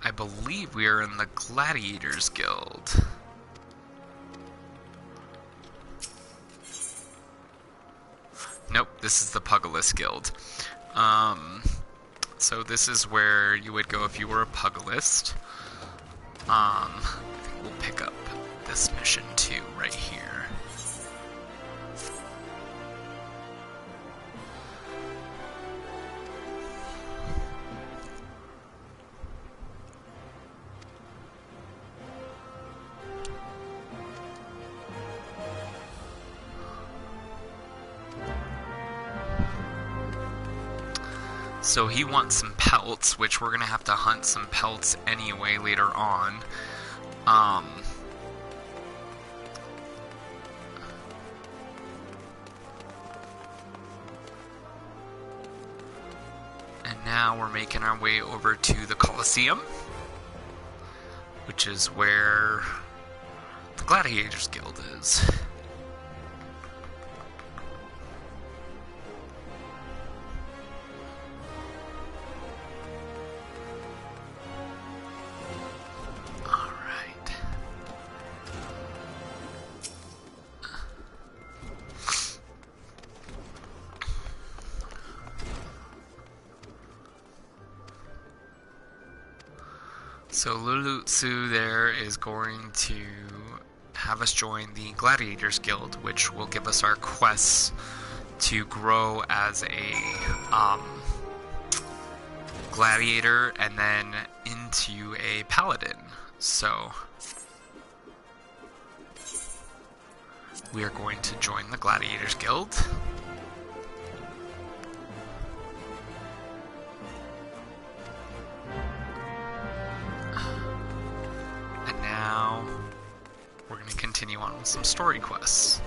I believe we are in the Gladiators Guild. Nope, this is the Pugilist Guild. So this is where you would go if you were a Pugilist. I think we'll pick up this mission too, right here. So he wants some pelts, which we're gonna have to hunt some pelts anyway later on. And now we're making our way over to the Colosseum, which is where the Gladiators Guild is. So Lulutsu there is going to have us join the Gladiators Guild, which will give us our quests to grow as a gladiator and then into a paladin. So we are going to join the Gladiators Guild. And now we're going to continue on with some story quests.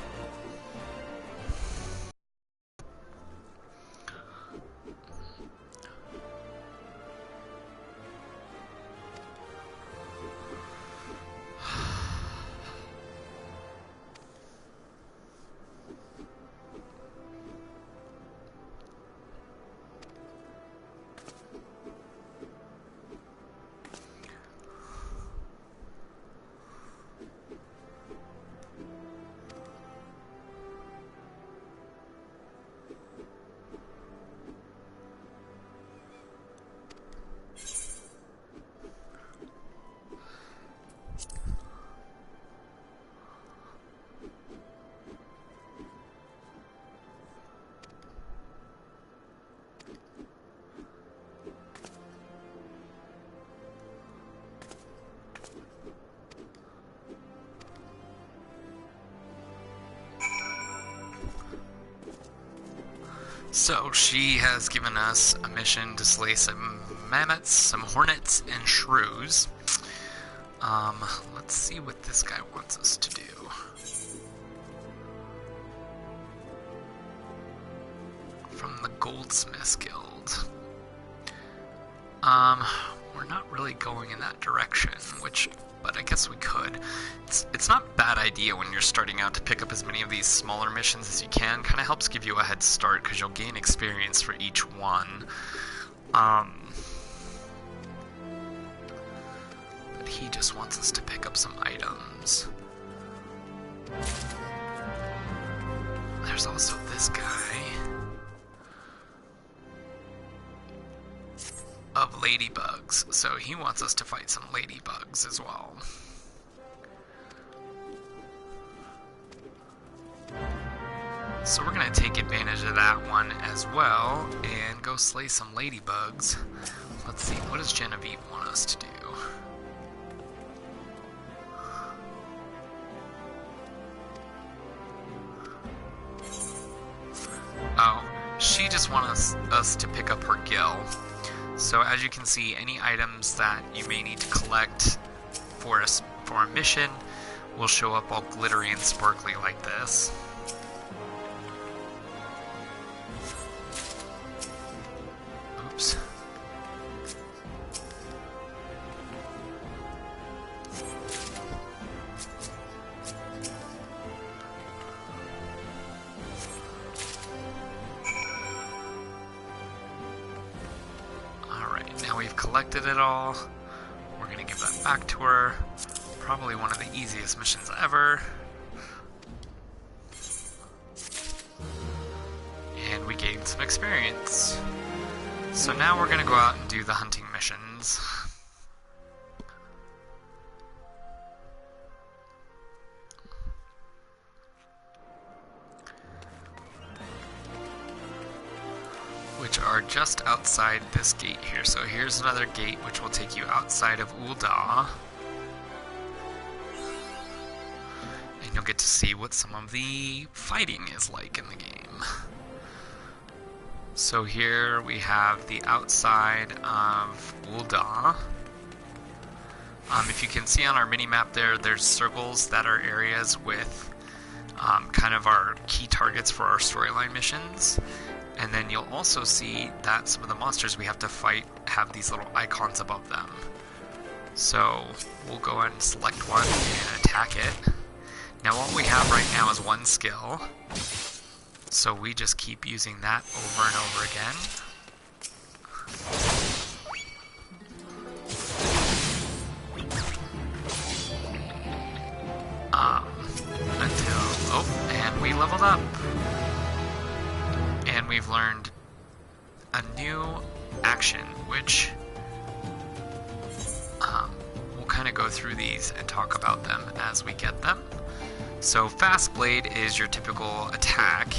So she has given us a mission to slay some mammoths, some hornets, and shrews. Let's see what this guy wants us to do. From the Goldsmiths Guild. We're not really going in that direction, but I guess we could. It's not a bad idea when you're starting out to pick up as many of these smaller missions as you can. Kind of helps give you a head start because you'll gain experience for each one. But he just wants us to pick up some items. There's also this guy of ladybugs, so he wants us to fight some ladybugs as well. So we're going to take advantage of that one as well and go slay some ladybugs. Let's see, what does Genevieve want us to do? Oh, she just wants us to pick up her gill. So as you can see, any items that you may need to collect for a mission will show up all glittery and sparkly like this. Oops. Now we've collected it all. We're going to give that back to her. Probably one of the easiest missions ever. And we gained some experience. So now we're going to go out and do the hunting missions. Which are just outside this gate here. So here's another gate which will take you outside of Ul'dah. And you'll get to see what some of the fighting is like in the game. So here we have the outside of Ul'dah. If you can see on our mini-map there's circles that are areas with kind of our key targets for our storyline missions. And then you'll also see that some of the monsters we have to fight have these little icons above them. So we'll go ahead and select one and attack it. Now what we have right now is one skill. So we just keep using that over and over again. And we leveled up. And we've learned a new action, which kind of go through these and talk about them as we get them. So Fast Blade is your typical attack.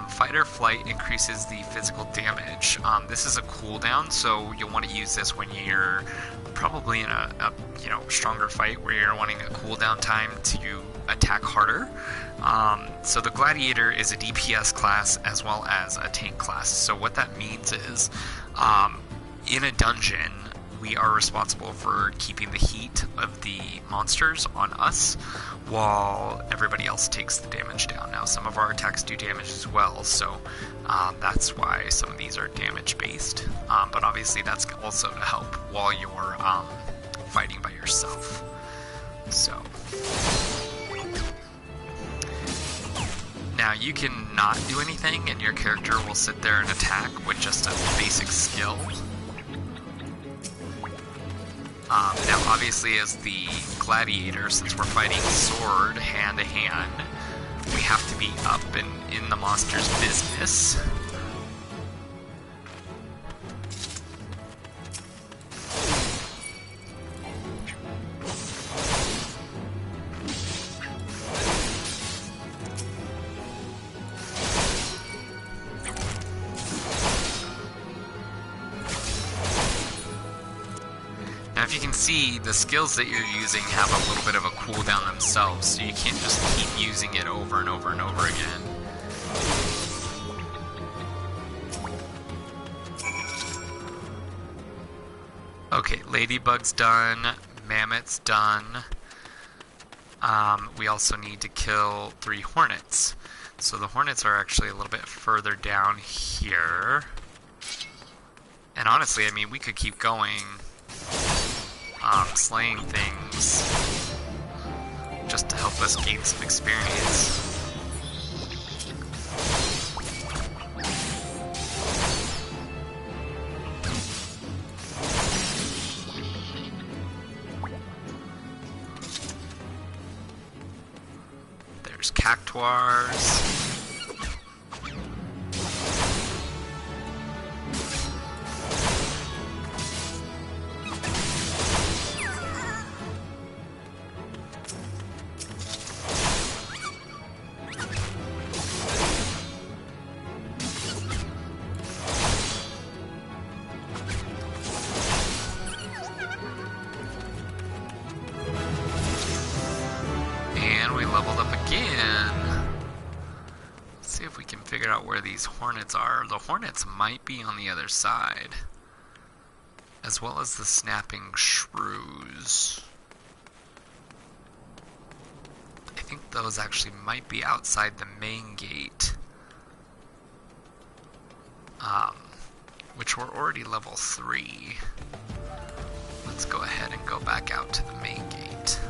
Fight or Flight increases the physical damage. This is a cooldown, so you'll want to use this when you're probably in a stronger fight where you're wanting a cooldown time to attack harder. So the Gladiator is a DPS class as well as a tank class. So what that means is, in a dungeon, we are responsible for keeping the heat of the monsters on us while everybody else takes the damage down. Now, some of our attacks do damage as well, so that's why some of these are damage based. But obviously that's also to help while you're fighting by yourself. So now you can not do anything and your character will sit there and attack with just a basic skill. Now, obviously, as the Gladiator, since we're fighting sword hand to hand, we have to be up and in the monster's business. Now, if you can see, the skills that you're using have a little bit of a cooldown themselves, so you can't just keep using it over and over and over again. Okay, Ladybug's done, Mammoth's done. We also need to kill 3 Hornets. So the Hornets are actually a little bit further down here. And honestly, I mean, we could keep going. Slaying things just to help us gain some experience. There's Cactuars. Figure out where these Hornets are. The Hornets might be on the other side, as well as the Snapping Shrews. I think those actually might be outside the main gate, which we're already level 3. Let's go ahead and go back out to the main gate.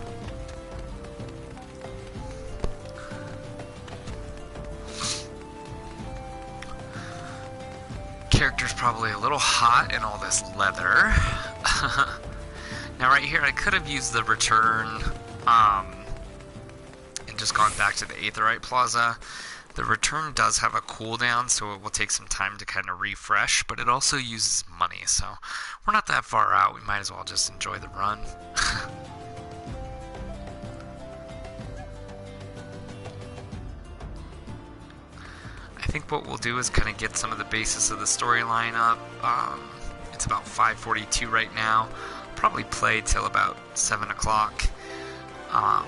Character's probably a little hot in all this leather. Now right here I could have used the return and just gone back to the Aetheryte Plaza. The return does have a cooldown, so it will take some time to kind of refresh, but it also uses money, so we're not that far out. We might as well just enjoy the run. I think what we'll do is kind of get some of the basis of the storyline up. It's about 5:42 right now. Probably play till about 7 o'clock. And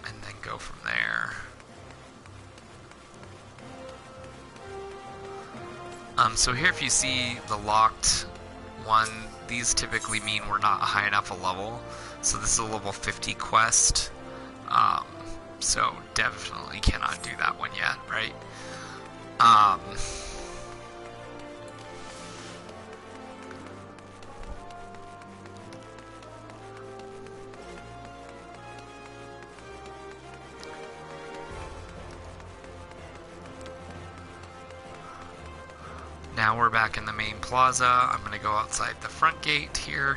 then go from there. So here if you see the locked one, these typically mean we're not high enough a level. So this is a level 50 quest. So definitely cannot do that one yet, right? Now we're back in the main plaza. I'm going to go outside the front gate here.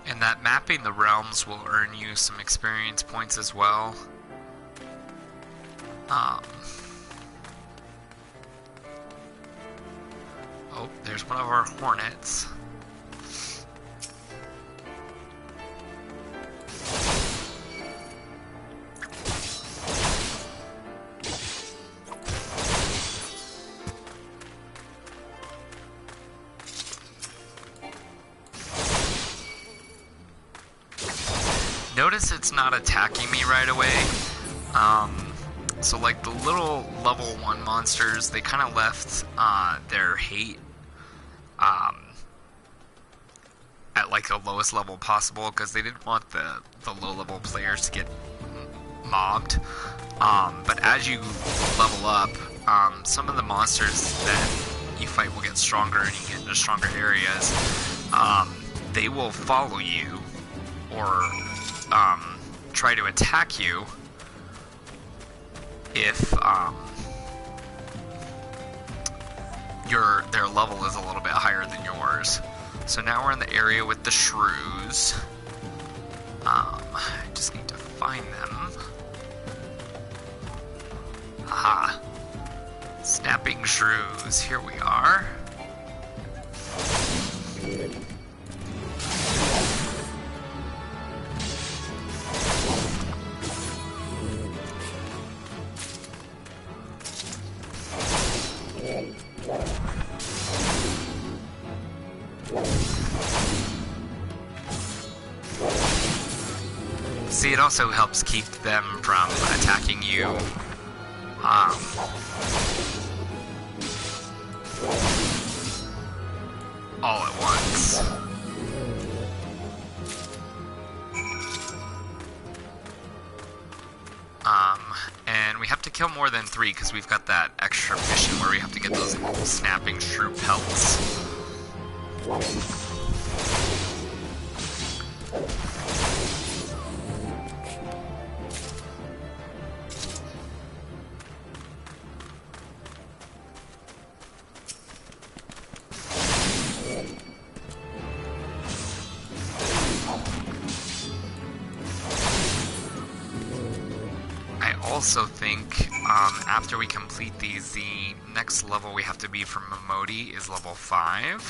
And that mapping the realms will earn you some experience points as well. Oh, there's one of our hornets. Notice it's not attacking me right away. So like the little level 1 monsters, they kind of left their hate at like the lowest level possible because they didn't want the low level players to get mobbed. But as you level up, some of the monsters that you fight will get stronger and you get into stronger areas. They will follow you or try to attack you if their level is a little bit higher than yours. So now we're in the area with the shrews. I just need to find them. Aha. Snapping shrews. Here we are. See, it also helps keep them from attacking you. All at once. And we have to kill more than 3 because we've got that extra mission where we have to get those snapping shrew pelts. I also think after we complete these, the next level we have to be from Momodi is level 5.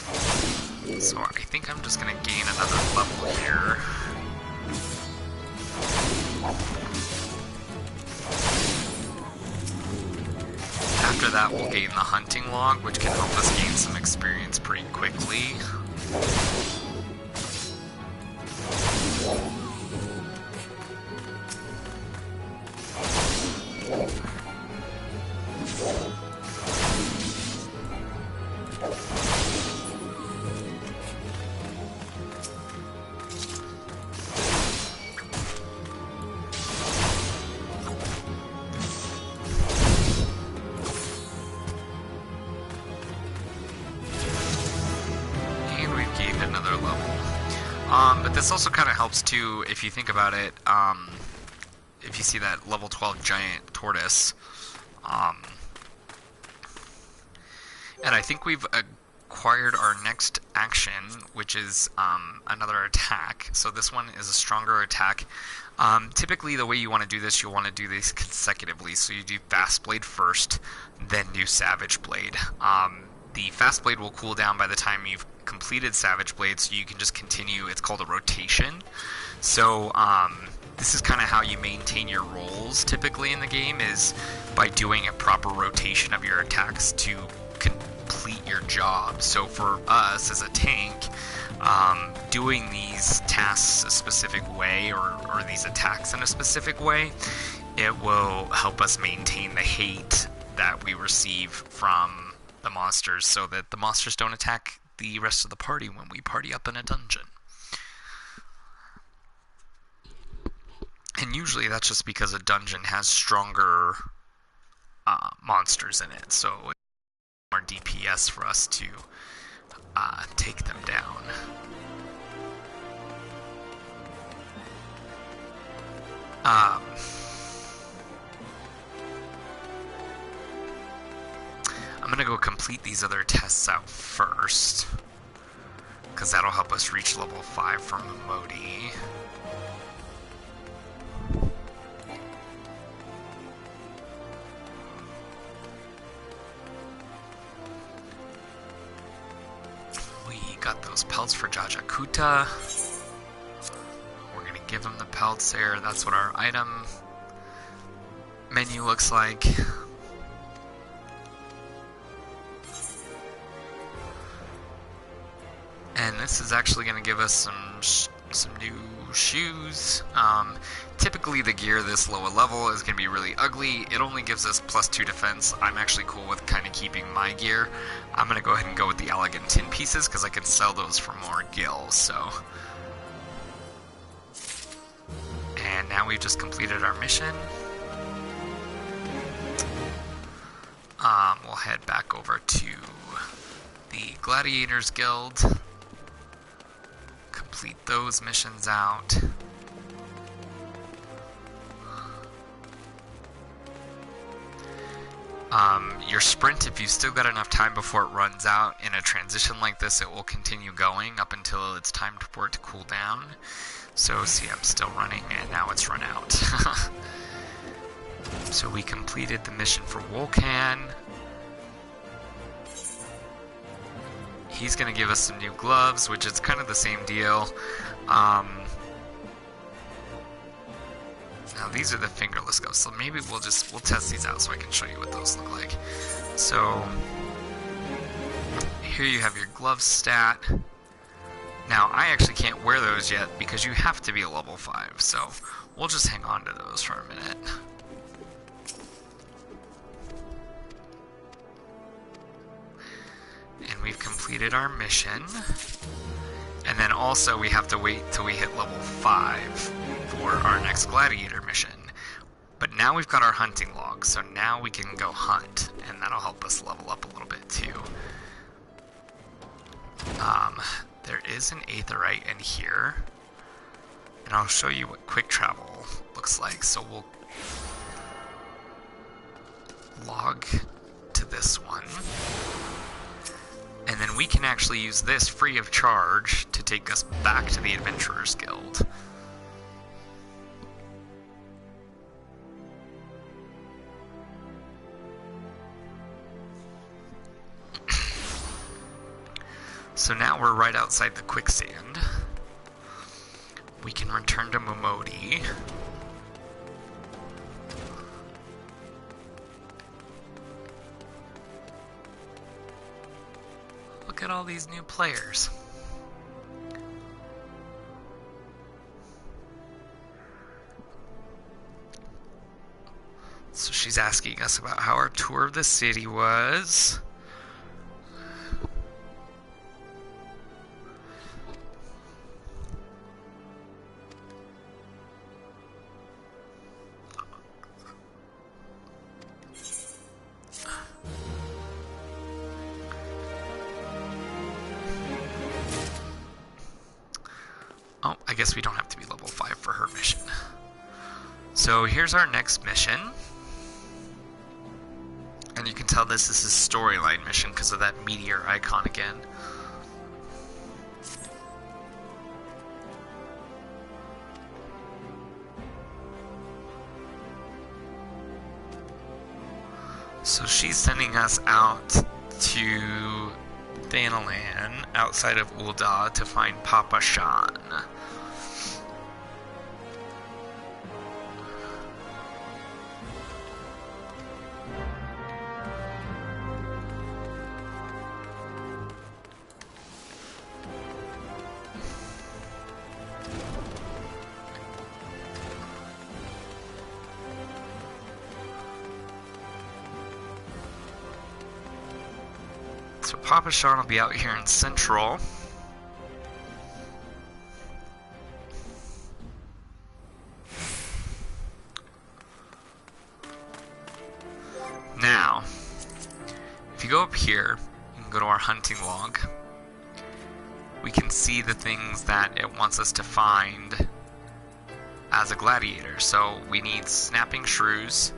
So I think I'm just going to gain another level here. After that we'll gain the hunting log, which can help us gain some experience pretty quickly. But this also kind of helps too, if you think about it, if you see that level 12 giant tortoise, and I think we've acquired our next action, which is another attack. So this one is a stronger attack. Typically the way you want to do this, you'll want to do these consecutively. So you do Fast Blade first, then do Savage Blade. The Fast Blade will cool down by the time you've completed Savage Blade, so you can just continue. It's called a rotation. So this is kind of how you maintain your rolls typically in the game, is by doing a proper rotation of your attacks to complete your job. So for us as a tank, doing these tasks a specific way, or these attacks in a specific way, it will help us maintain the hate that we receive from the monsters, so that the monsters don't attack the rest of the party when we party up in a dungeon. And usually that's just because a dungeon has stronger monsters in it, so it's more DPS for us to take them down. I'm gonna go complete these other tests out first, because that'll help us reach level 5 from Modi. got those pelts for Jajakuta. We're gonna give him the pelts there. That's what our item menu looks like. And this is actually going to give us some new shoes. Typically the gear this low a level is going to be really ugly. It only gives us +2 defense. I'm actually cool with kind of keeping my gear. I'm going to go ahead and go with the elegant tin pieces because I can sell those for more gil. So, and now we've just completed our mission. We'll head back over to the Gladiators Guild. Complete those missions out. Your sprint, if you still got enough time before it runs out, in a transition like this, it will continue going up until it's time for it to cool down. So, see, I'm still running, and now it's run out. So we completed the mission for Volcan. He's going to give us some new gloves, which is kind of the same deal. Now these are the fingerless gloves, so maybe we'll test these out so I can show you what those look like. So here you have your glove stat. Now I actually can't wear those yet because you have to be a level 5, so we'll just hang on to those for a minute. And we've completed our mission. And then also we have to wait till we hit level 5 for our next gladiator mission. But now we've got our hunting log, so now we can go hunt, and that'll help us level up a little bit too. There is an aetheryte in here, and I'll show you what quick travel looks like. So we'll log to this one. And then we can actually use this free of charge to take us back to the Adventurers Guild. So now we're right outside the quicksand. We can return to Momodi. Look at all these new players. So she's asking us about how our tour of the city was. Oh, I guess we don't have to be level 5 for her mission. So here's our next mission. And you can tell this is a storyline mission because of that meteor icon again. So she's sending us out to Thanalan outside of Ul'dah to find Papa Shan. So Papa Shan will be out here in Central. Now, if you go up here, you can go to our hunting log. We can see the things that it wants us to find as a gladiator. So we need snapping shrews,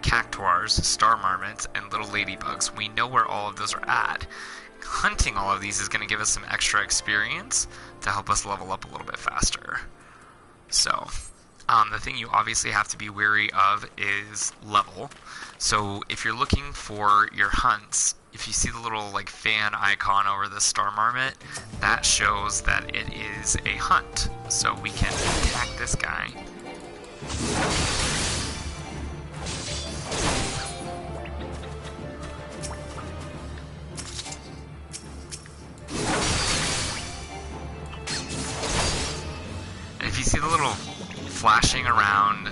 cactuars, star marmots, and little ladybugs. We know where all of those are at. Hunting all of these is going to give us some extra experience to help us level up a little bit faster. So, the thing you obviously have to be wary of is level. So if you're looking for your hunts if you see the little like fan icon over the star marmot, that shows that it is a hunt. So we can attack this guy. And if you see the little flashing around,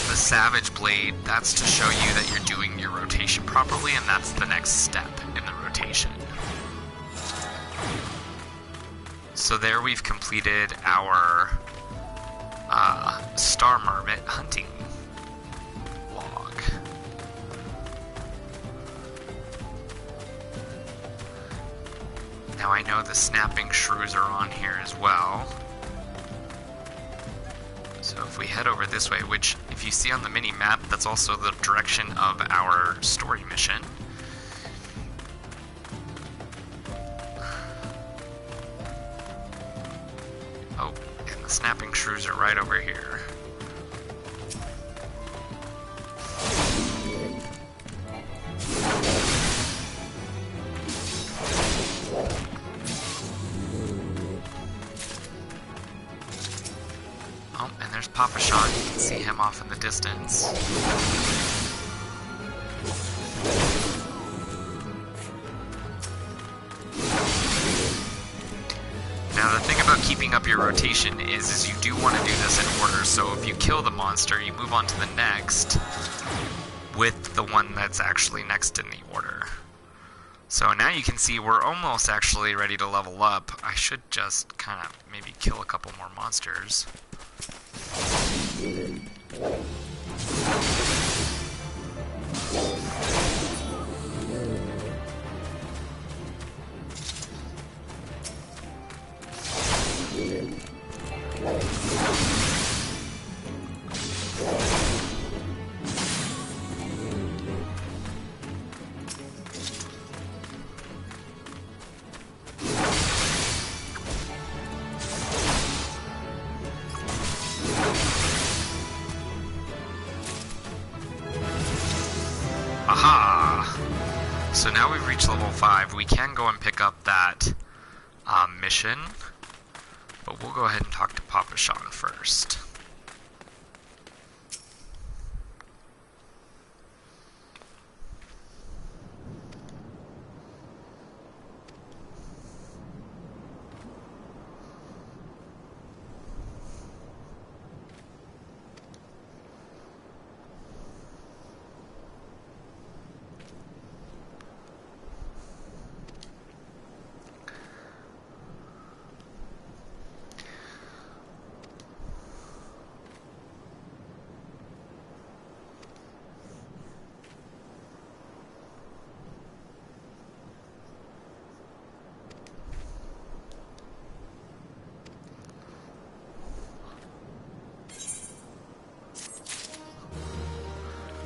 the Savage Blade, that's to show you that you're doing your rotation properly, and that's the next step in the rotation. So there we've completed our Star Marmot hunting log. Now I know the snapping shrews are on here as well. So if we head over this way, which if you see on the mini-map, that's also the direction of our story mission. Oh, and the snapping shrews are right over here. Oh, and there's Papa Sean. You can see him off in the distance. Now the thing about keeping up your rotation is you do want to do this in order, so if you kill the monster, you move on to the next with the one that's actually next in the order. So now you can see we're almost actually ready to level up. I should just kind of maybe kill a couple more monsters. Aha! So now we've reached level 5. We can go and pick up that mission, but we'll go ahead and talk to Papa Sean first.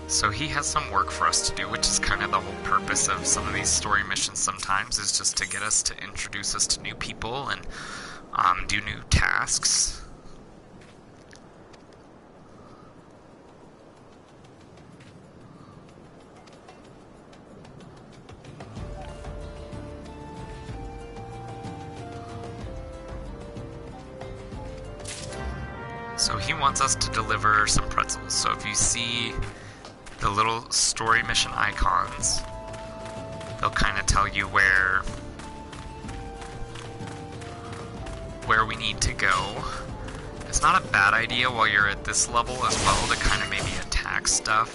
So he has some work for us to do, which is kind of the whole purpose of some of these story missions sometimes, is just to get us to introduce us to new people and do new tasks. So he wants us to deliver some pretzels. So if you see the little story mission icons, they'll kind of tell you where we need to go. It's not a bad idea while you're at this level as well to kind of maybe attack stuff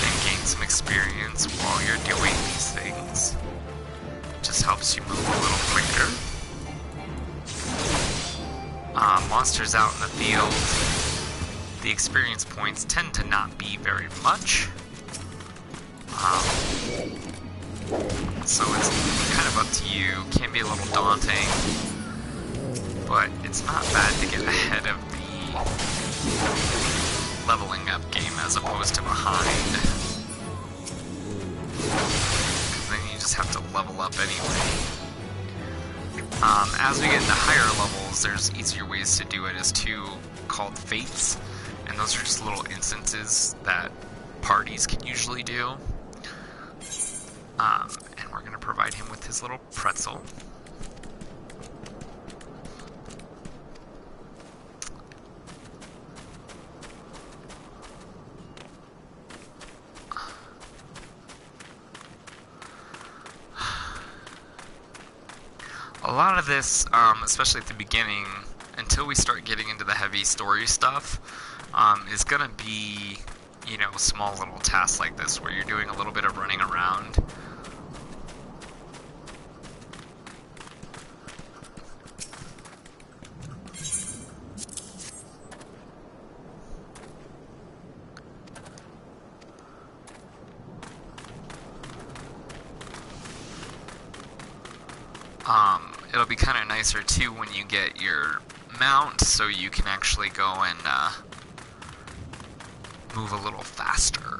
and gain some experience while you're doing these things. It just helps you move a little quicker. Monsters out in the field, the experience points tend to not be very much. So it's kind of up to you. Can be a little daunting, but it's not bad to get ahead of the leveling up game as opposed to behind. Because then you just have to level up anyway. As we get into higher levels, there's easier ways to do it. Is two called fates, and And those are just little instances that parties can usually do. And we're going to provide him with his little pretzel. A lot of this, especially at the beginning, until we start getting into the heavy story stuff, is gonna be, you know, small little tasks like this where you're doing a little bit of running around. It'll be kind of nicer too when you get your mount, so you can actually go and move a little faster.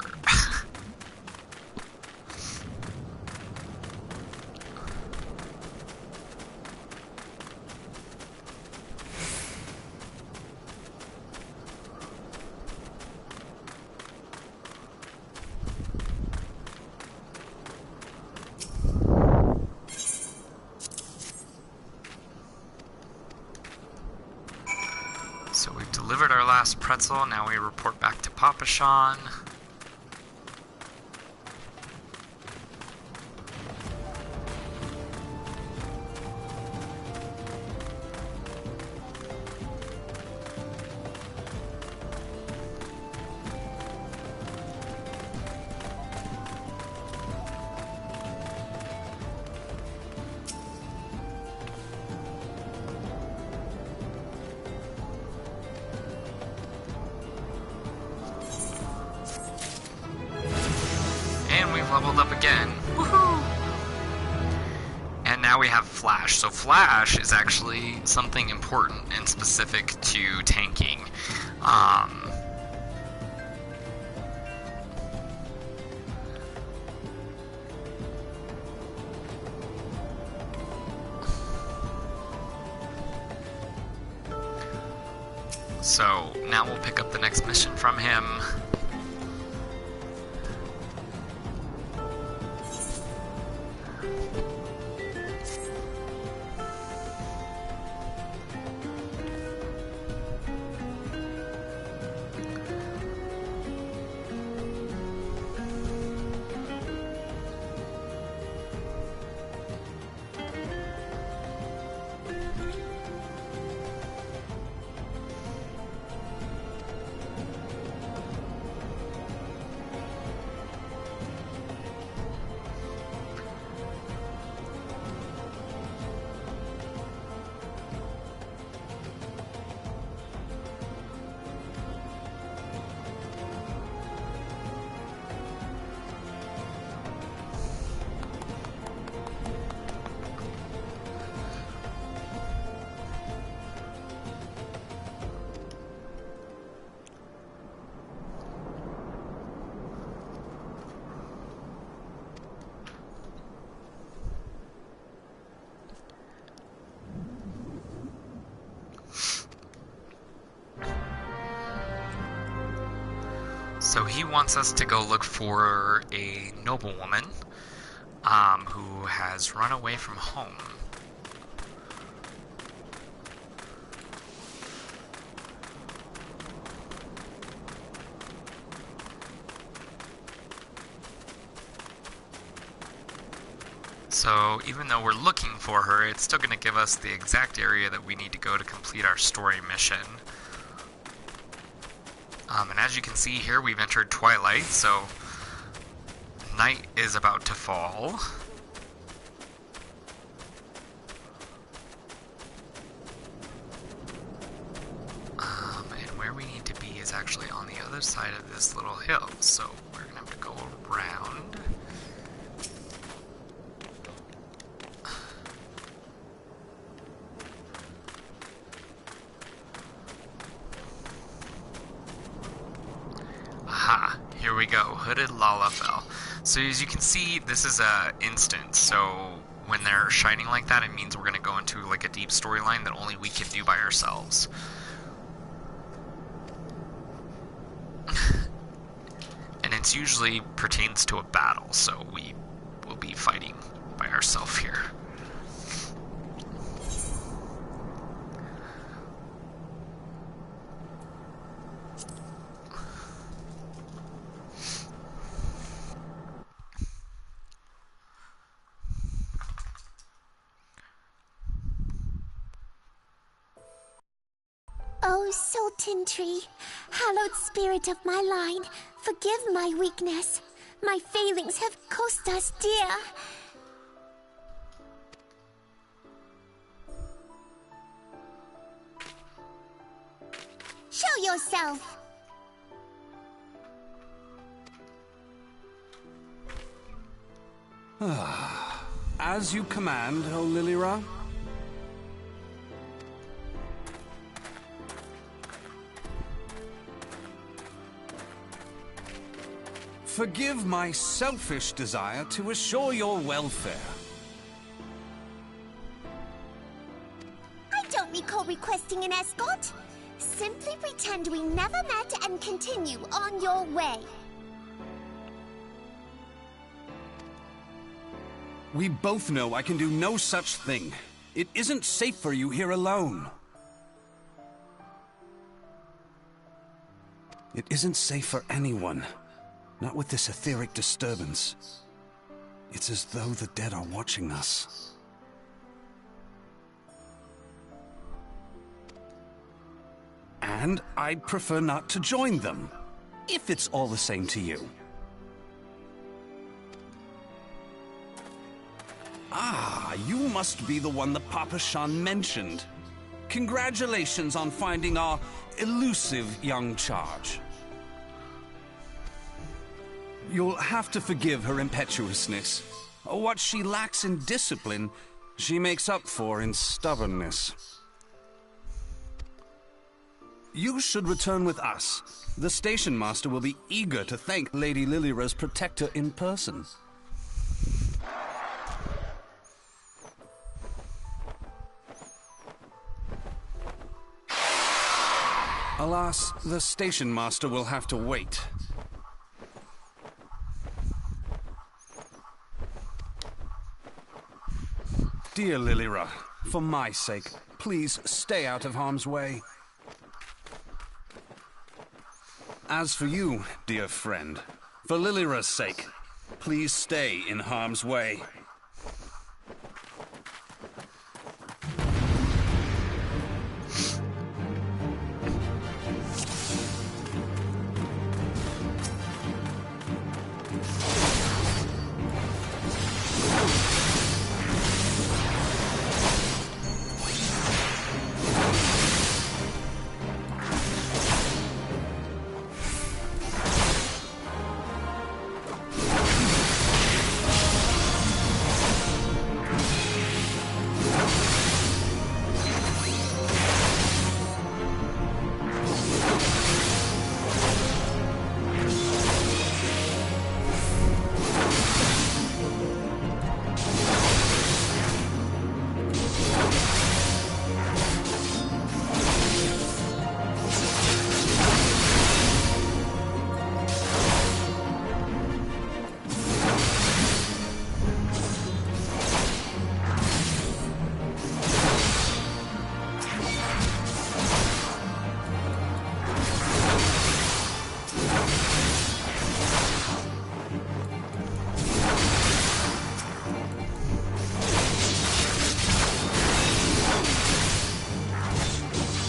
So we've delivered our last pretzel, now we report back to Papa Sean. Leveled up again. Woohoo! And now we have Flash. So Flash is actually something important and specific to tanking. So now we'll pick up the next mission from him. So he wants us to go look for a noblewoman who has run away from home. So even though we're looking for her, it's still going to give us the exact area that we need to go to complete our story mission. And as you can see here, we've entered twilight, so night is about to fall. And where we need to be is actually on the other side of this little hill, so we're going to have to go around. Aha, here we go, Hooded Lalafell. So as you can see, this is a instance, so when they're shining like that, it means we're going to go into like a deep storyline that only we can do by ourselves. It's usually pertains to a battle, so we will be fighting by ourselves here. Oh, Sultan Tree, hallowed spirit of my line, forgive my weakness. My failings have cost us dear. Show yourself! As you command, O Lilira. Forgive my selfish desire to assure your welfare. I don't recall requesting an escort. Simply pretend we never met and continue on your way. We both know I can do no such thing. It isn't safe for you here alone. It isn't safe for anyone. Not with this etheric disturbance. It's as though the dead are watching us. And I'd prefer not to join them, if it's all the same to you. Ah, you must be the one that Papa Shan mentioned. Congratulations on finding our elusive young charge. You'll have to forgive her impetuousness. What she lacks in discipline, she makes up for in stubbornness. You should return with us. The station master will be eager to thank Lady Lilira's protector in person. Alas, the station master will have to wait. Dear Lilira, for my sake, please stay out of harm's way. As for you, dear friend, for Lilira's sake, please stay in harm's way.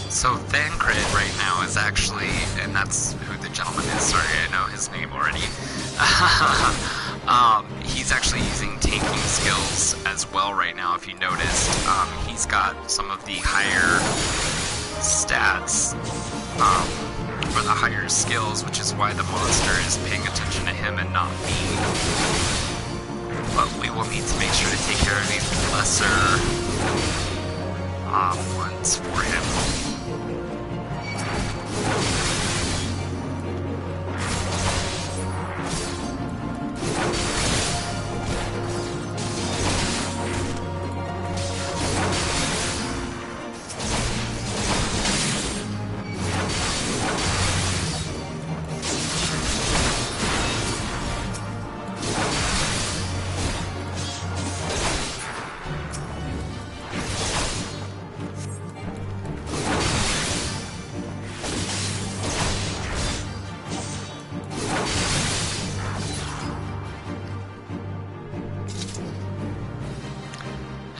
So Thancred right now is actually, and that's who the gentleman is, sorry, I know his name already. He's actually using tanking skills as well right now, if you noticed. He's got some of the higher stats, for the higher skills, which is why the monster is paying attention to him and not me. But we will need to make sure to take care of these lesser ones for him.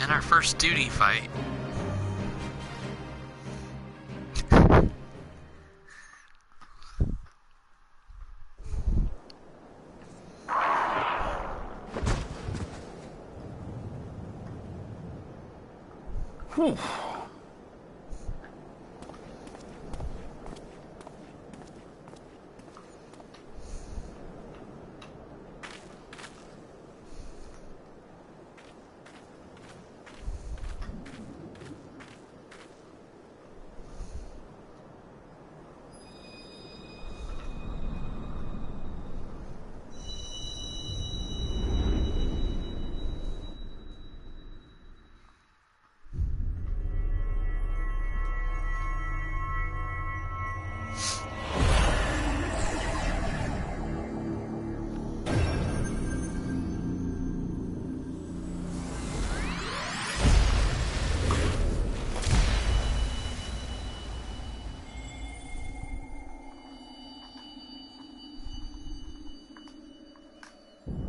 and our first duty fight. Whew.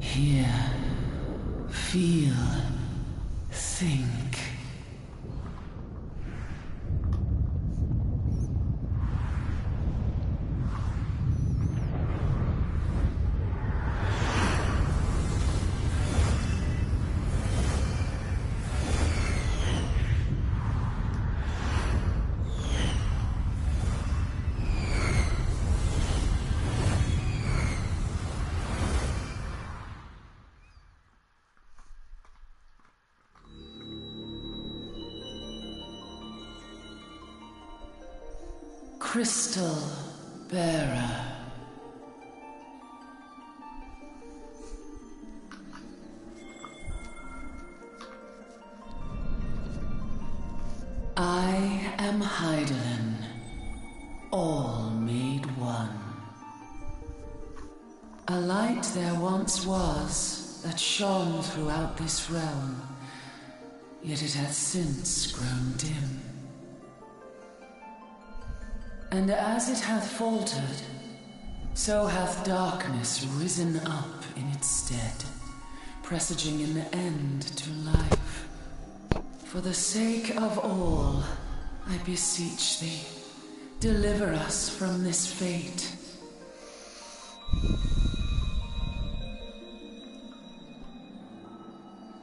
Hear, feel, think. Crystal Bearer. I am Heidelin, all made one. A light there once was that shone throughout this realm, yet it hath since grown dim. And as it hath faltered, so hath darkness risen up in its stead, presaging an end to life. For the sake of all, I beseech thee, deliver us from this fate.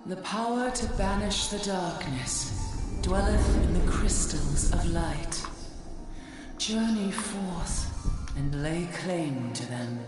The power to banish the darkness dwelleth in the crystals of light. Journey forth and lay claim to them.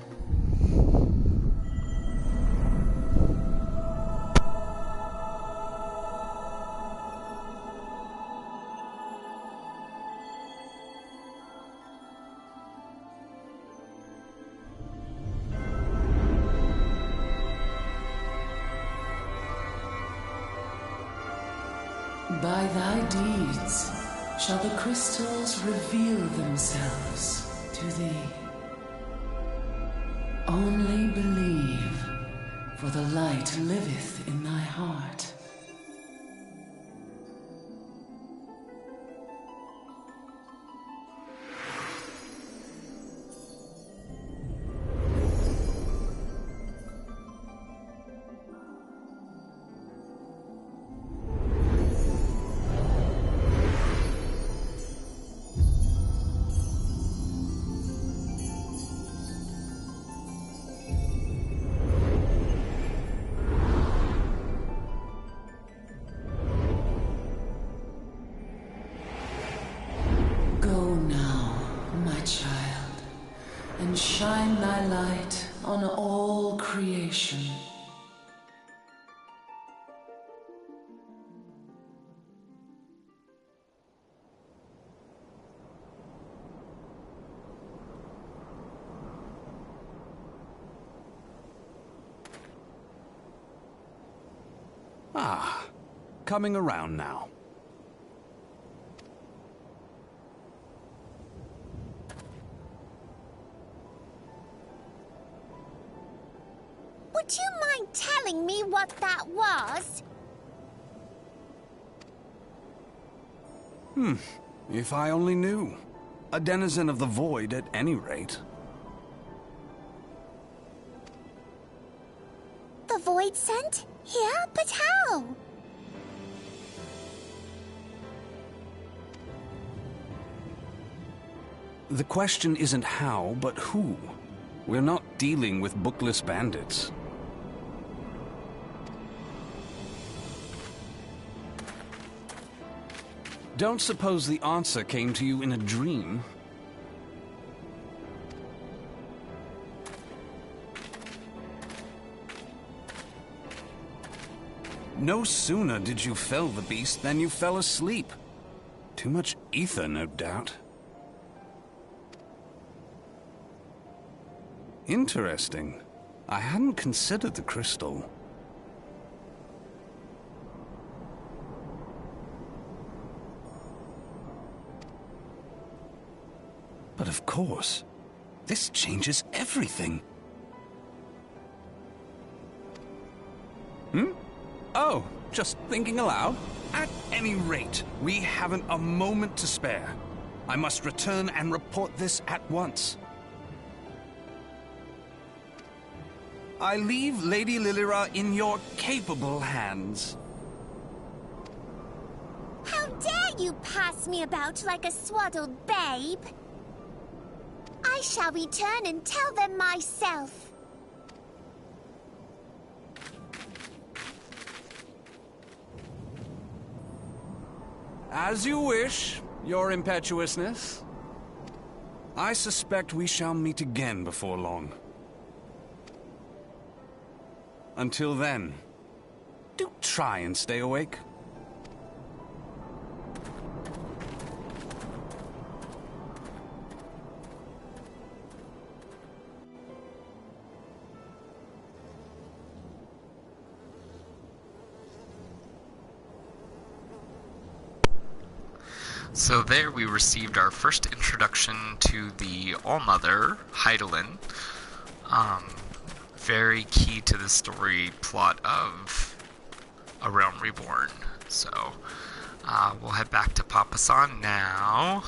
By thy deeds shall the crystals reveal themselves to thee. Only believe, for the light liveth in thy heart. And shine thy light on all creation. Ah, coming around now. Would you mind telling me what that was? If I only knew. A denizen of the void at any rate. The void sent? Here? But how? The question isn't how, but who. We're not dealing with bookless bandits. Don't suppose the answer came to you in a dream? No sooner did you fell the beast than you fell asleep. Too much ether, no doubt. Interesting. I hadn't considered the crystal. But of course, this changes everything. Oh, just thinking aloud. At any rate, we haven't a moment to spare. I must return and report this at once. I leave Lady Lilira in your capable hands. How dare you pass me about like a swaddled babe? I shall return and tell them myself. As you wish, your impetuousness. I suspect we shall meet again before long. Until then, do try and stay awake. So there we received our first introduction to the All-Mother, Heidelin. Very key to the story plot of A Realm Reborn. So we'll head back to Papasan now.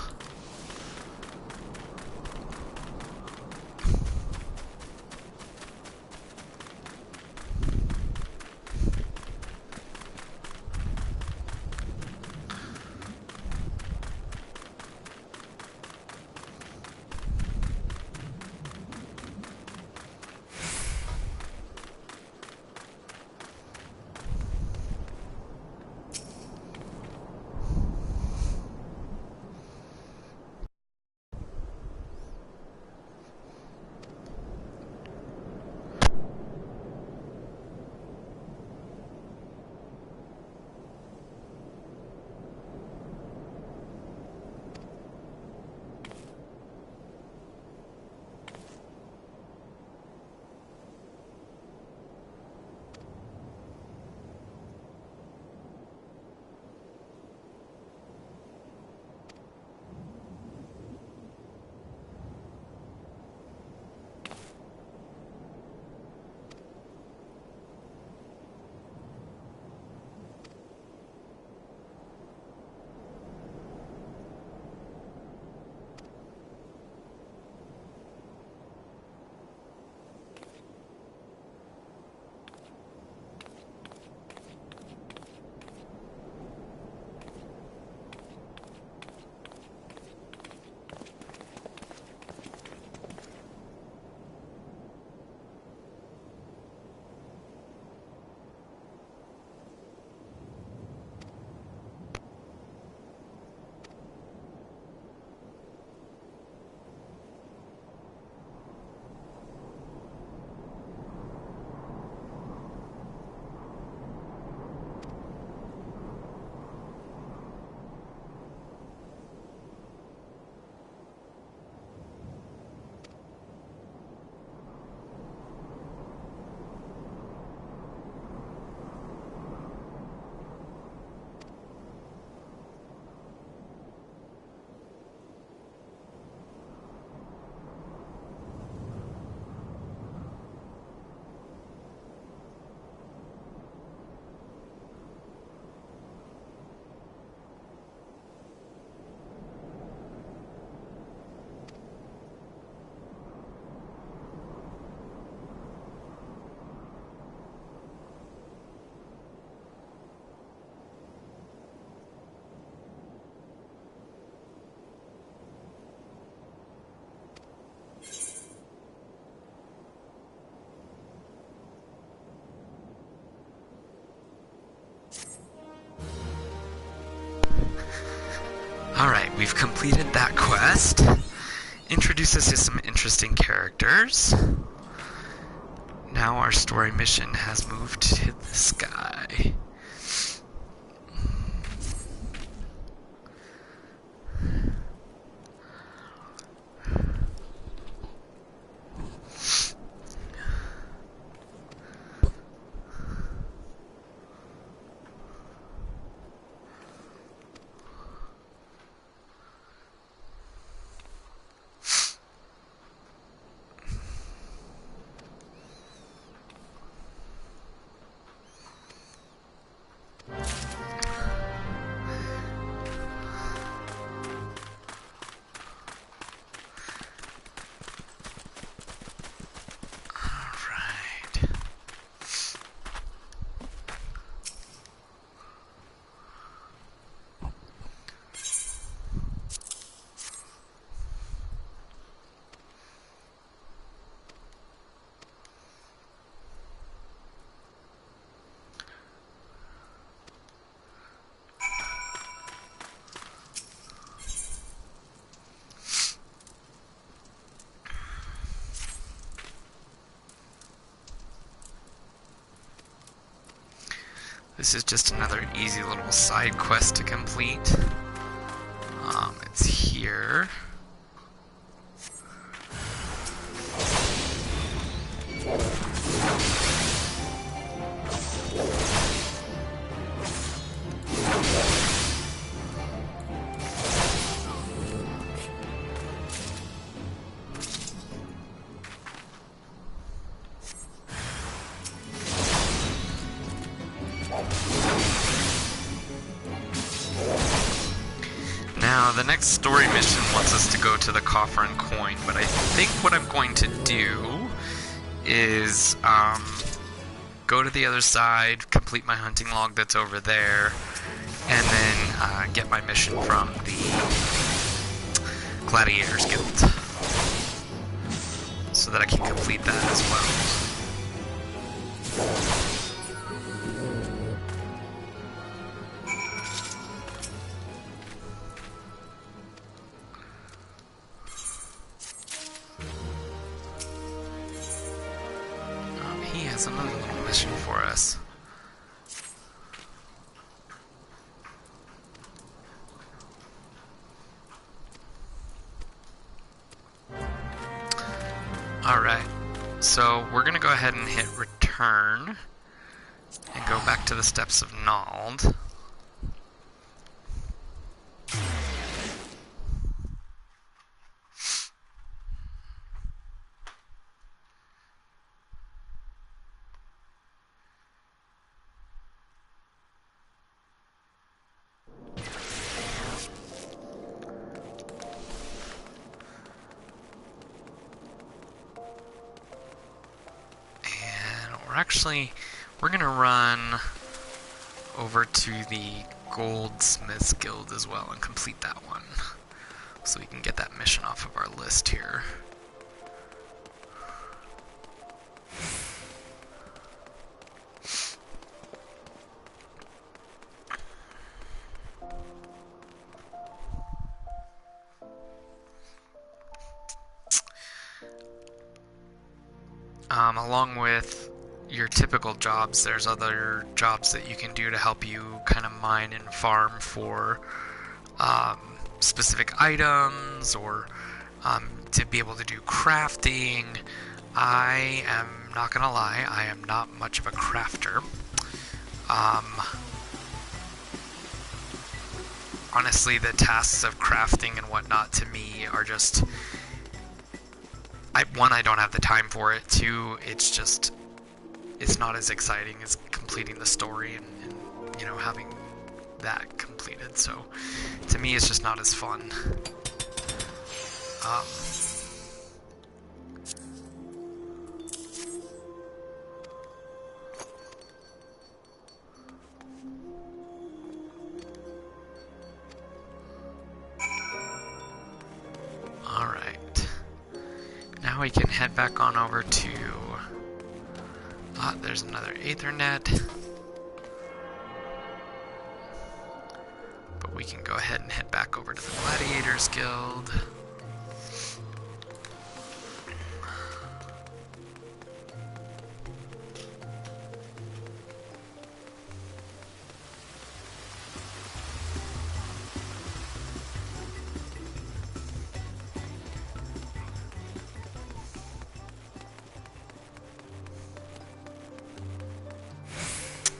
Alright, we've completed that quest. Introduces us to some interesting characters. Now our story mission has moved to the sky. This is just another easy little side quest to complete. It's here. Now, the next story mission wants us to go to the coffer and coin, but I think what I'm going to do is go to the other side, complete my hunting log that's over there, and then get my mission from the Gladiators Guild, so that I can complete that as well. He has another little mission for us. Alright, so we're going to go ahead and hit return and go back to the Steps of Nald. We're gonna run over to the Goldsmiths Guild as well and complete that one, so we can get that mission off of our list here. Along with your typical jobs, there's other jobs that you can do to help you kind of mine and farm for specific items, or to be able to do crafting. I am not gonna lie, I am not much of a crafter. Honestly, the tasks of crafting and whatnot to me are just, one, I don't have the time for it. Two, it's not as exciting as completing the story and you know, having that completed. So to me, it's just not as fun. Alright. Now we can head back on over to... there's another Aethernet. But we can go ahead and head back over to the Gladiators Guild.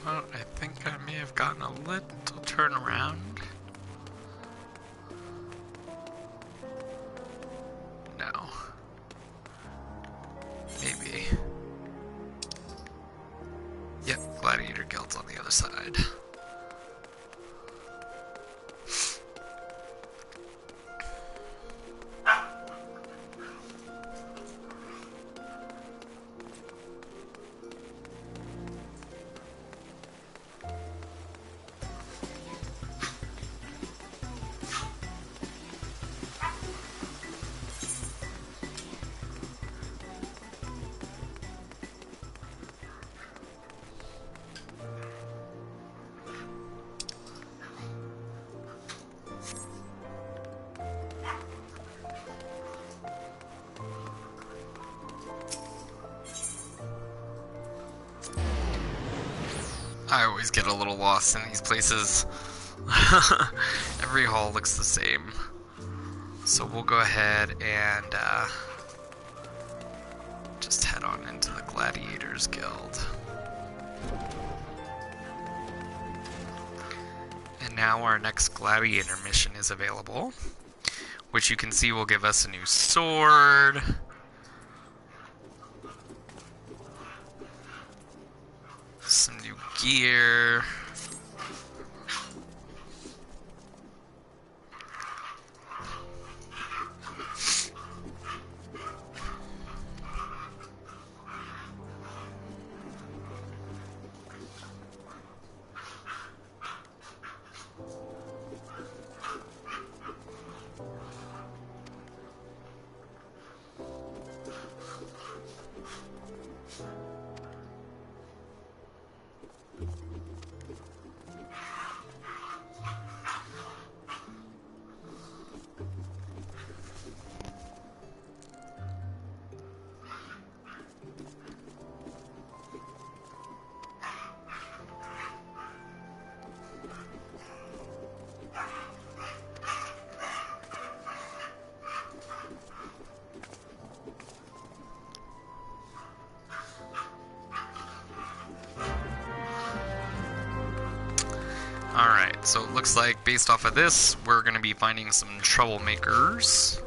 Well, I think I may have gotten a little turnaround. No. Maybe. Yep, Gladiator Guild's on the other side. I always get a little lost in these places. Every hall looks the same. So we'll go ahead and just head on into the Gladiators Guild. And now our next Gladiator mission is available, which you can see will give us a new sword, some new gear, Alright, so it looks like based off of this, we're going to be finding some troublemakers.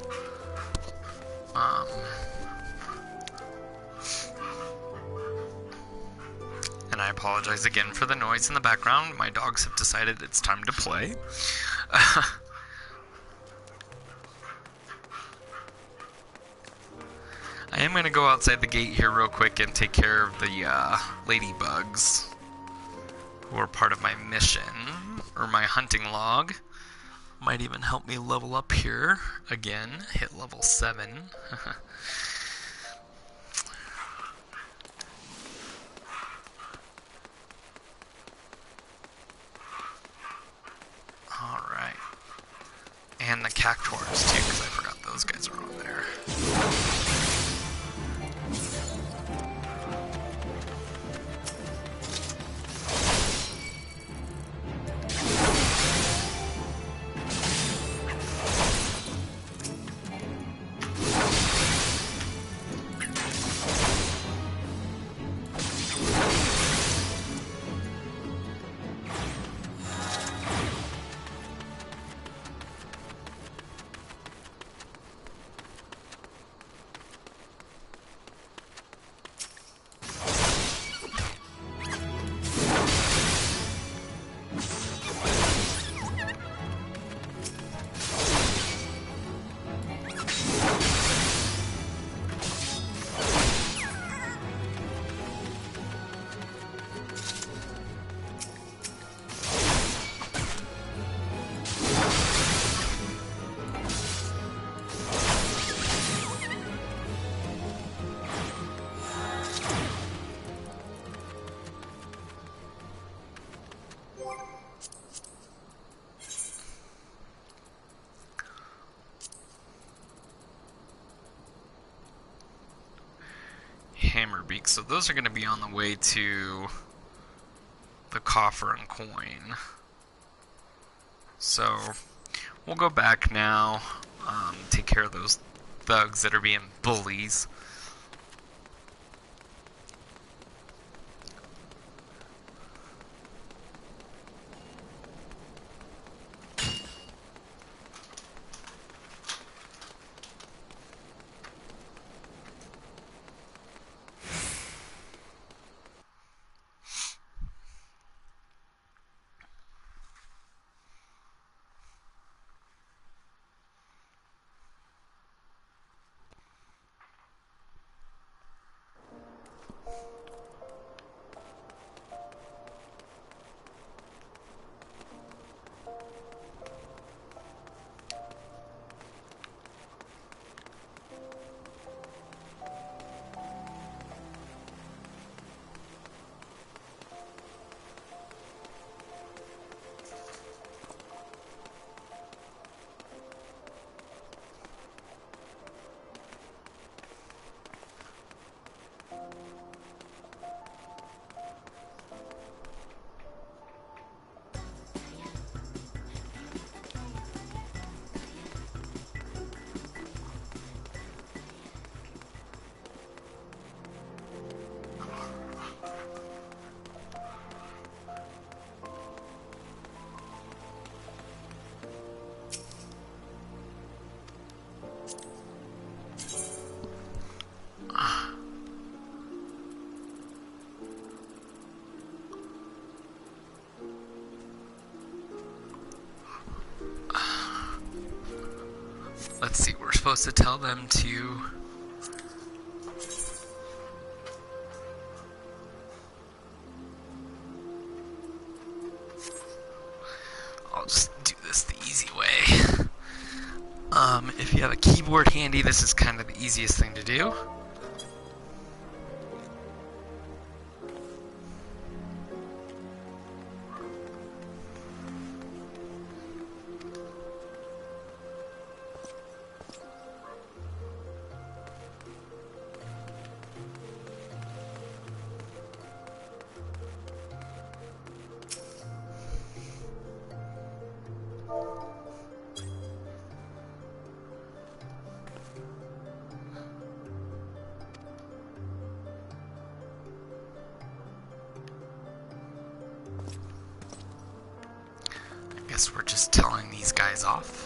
And I apologize again for the noise in the background. My dogs have decided it's time to play. I am going to go outside the gate here real quick and take care of the ladybugs, who are part of my mission, or my hunting log. Might even help me level up here again, hit level 7. Alright. And the cactuars too, because I forgot those guys are on there. hammer beaks, so those are going to be on the way to the coffer and coin. So we'll go back now, take care of those thugs that are being bullies. Let's see, we're supposed to tell them to... I'll just do this the easy way. If you have a keyboard handy, this is kind of the easiest thing to do. Guess we're just telling these guys off.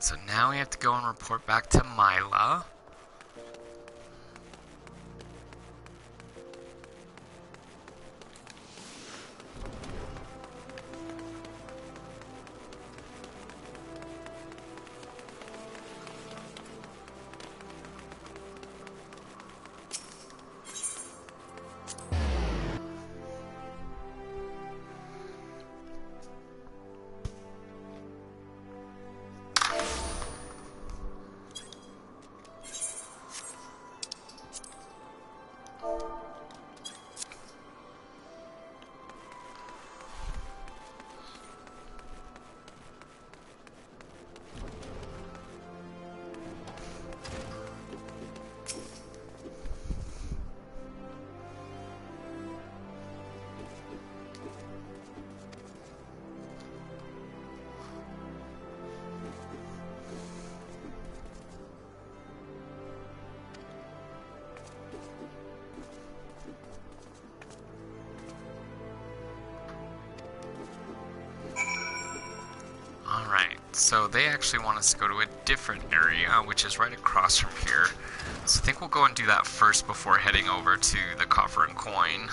so now we have to go and report back to Mila. So they actually want us to go to a different area, which is right across from here. So I think we'll go and do that first before heading over to the coffer and coin.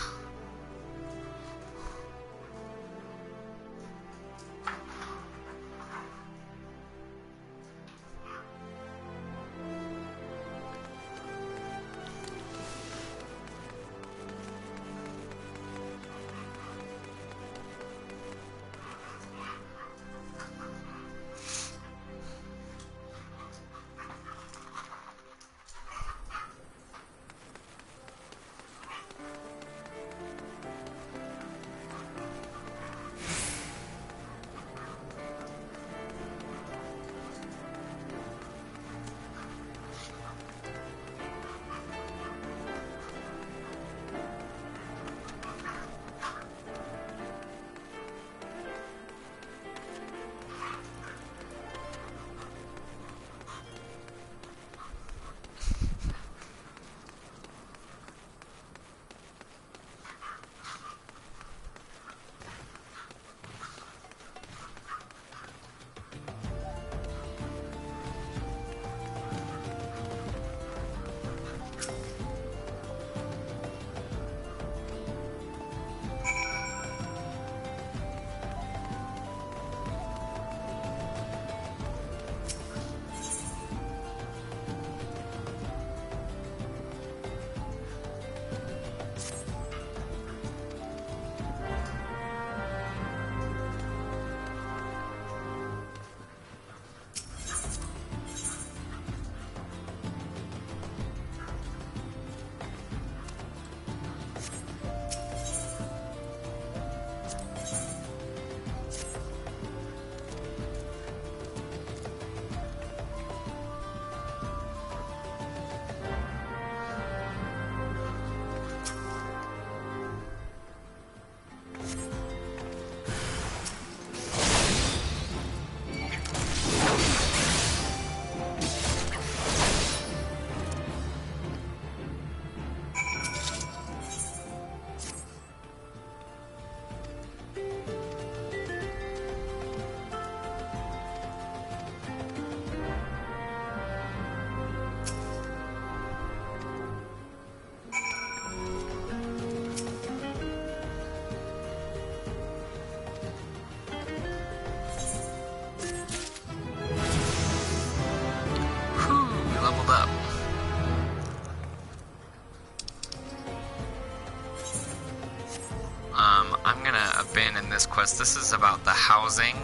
I'm gonna abandon this quest. This is about the housing.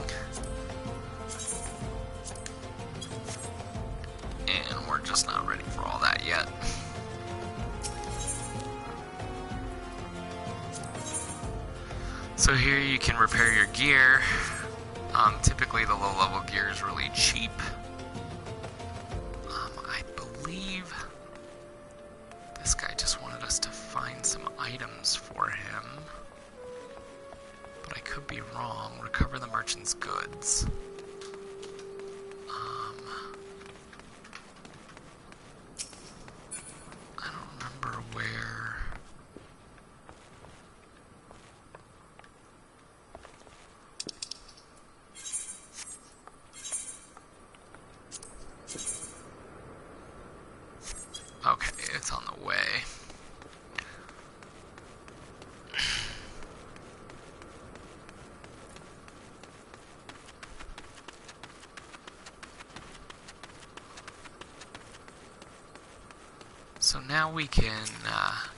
And we're just not ready for all that yet. So here you can repair your gear. Typically the low level gear is really cheap. I believe this guy just wanted us to find some items for him. But I could be wrong. Recover the merchant's goods. I don't remember where. So now we can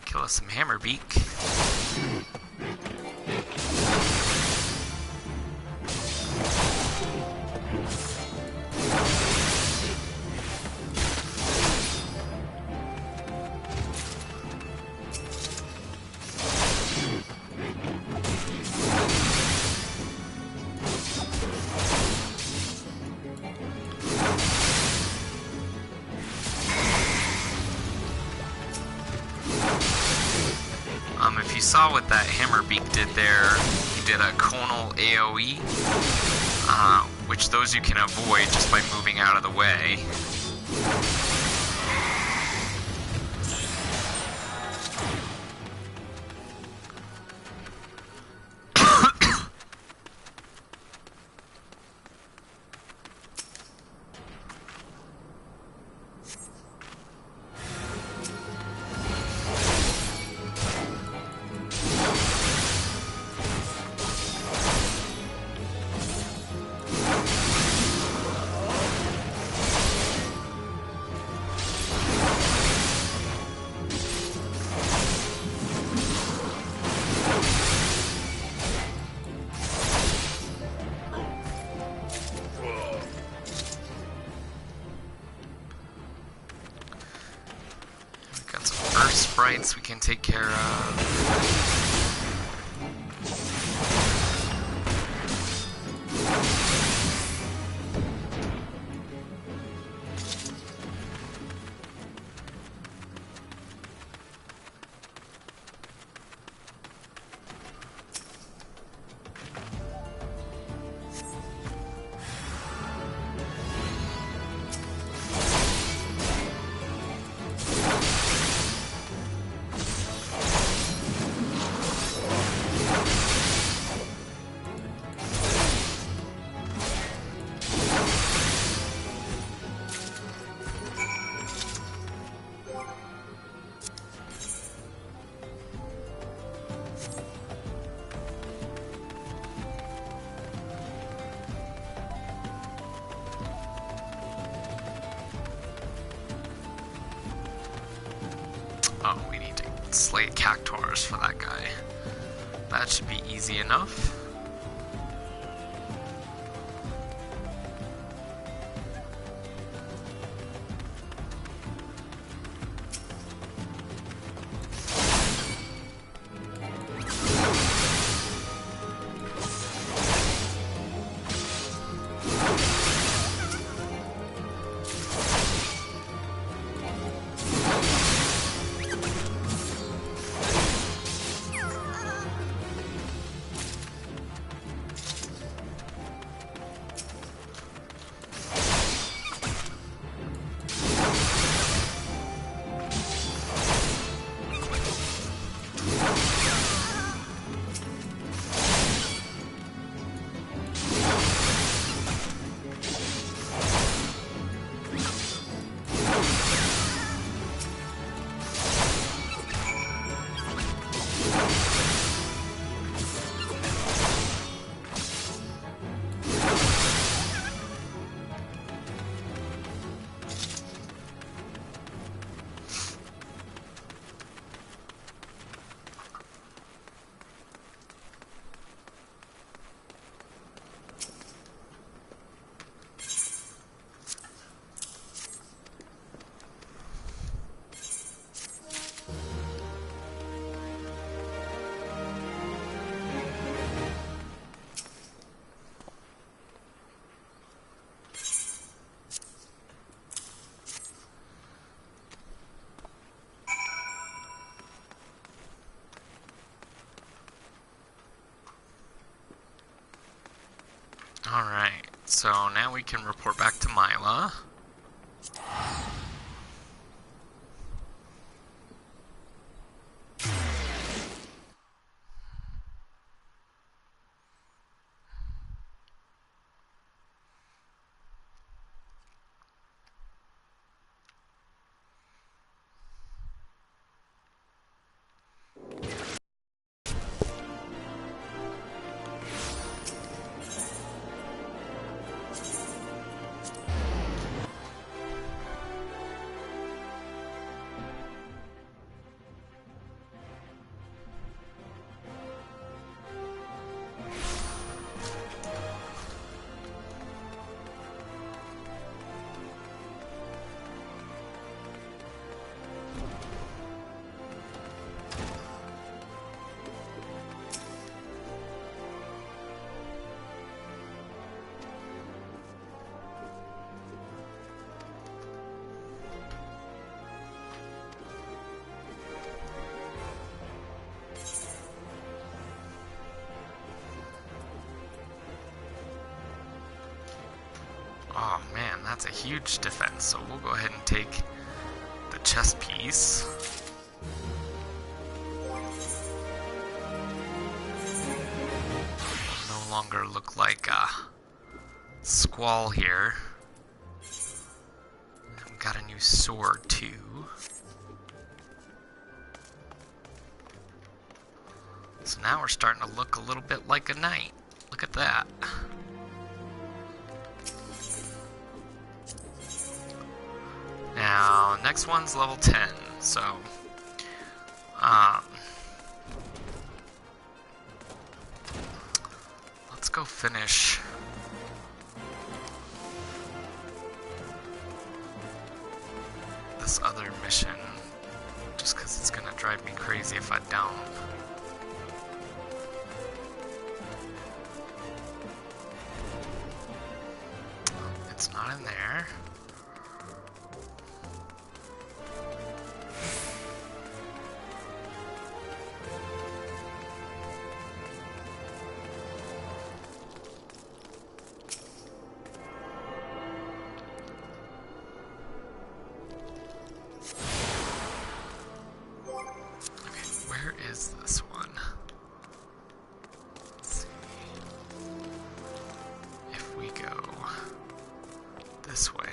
kill us some hammerbeak. If you saw what that hammerbeak did there, he did a conal AoE, which those you can avoid just by moving out of the way. Sprites we can take care of. Oh, we need to slay cactuars for that guy. That should be easy enough. Alright, so now we can report back to Mila. that's a huge defense, so we'll go ahead and take the chest piece. No longer look like a squall here. And we got a new sword too. So now we're starting to look a little bit like a knight. Look at that. Now, next one's level 10, so let's go finish this other mission, just because it's gonna drive me crazy if I don't. It's not in there. Where is this one? Let's see. If we go this way.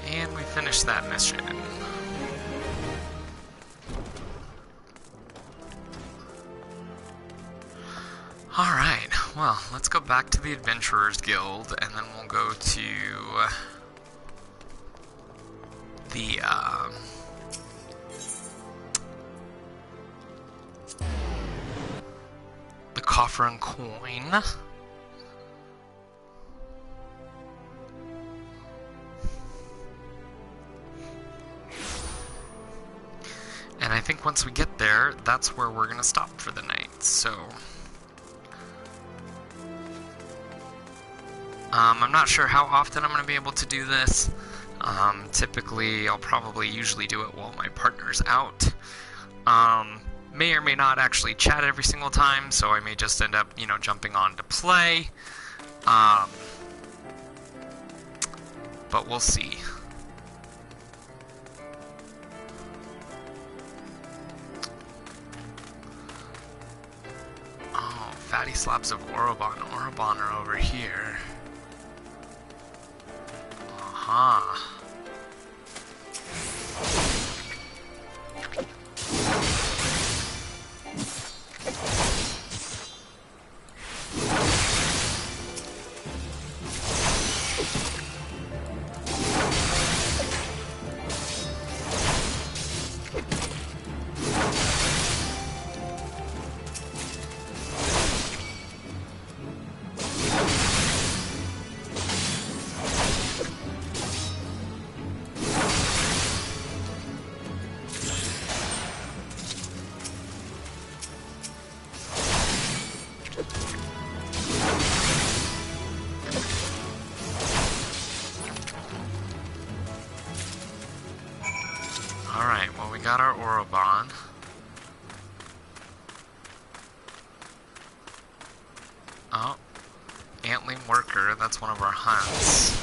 And we finished that mission. Alright, well, let's go back to the Adventurers Guild, and then we'll go to the, coffer and coin. And I think once we get there, that's where we're gonna stop for the night, so I'm not sure how often I'm going to be able to do this. Typically, I'll probably usually do it while my partner's out. May or may not actually chat every single time, so I may just end up, you know, jumping on to play. But we'll see. Oh, fatty slabs of Orobon. Orobon are over here. Aha. Alright, well, we got our Orobon. Oh, Antling Worker, that's one of our hunts.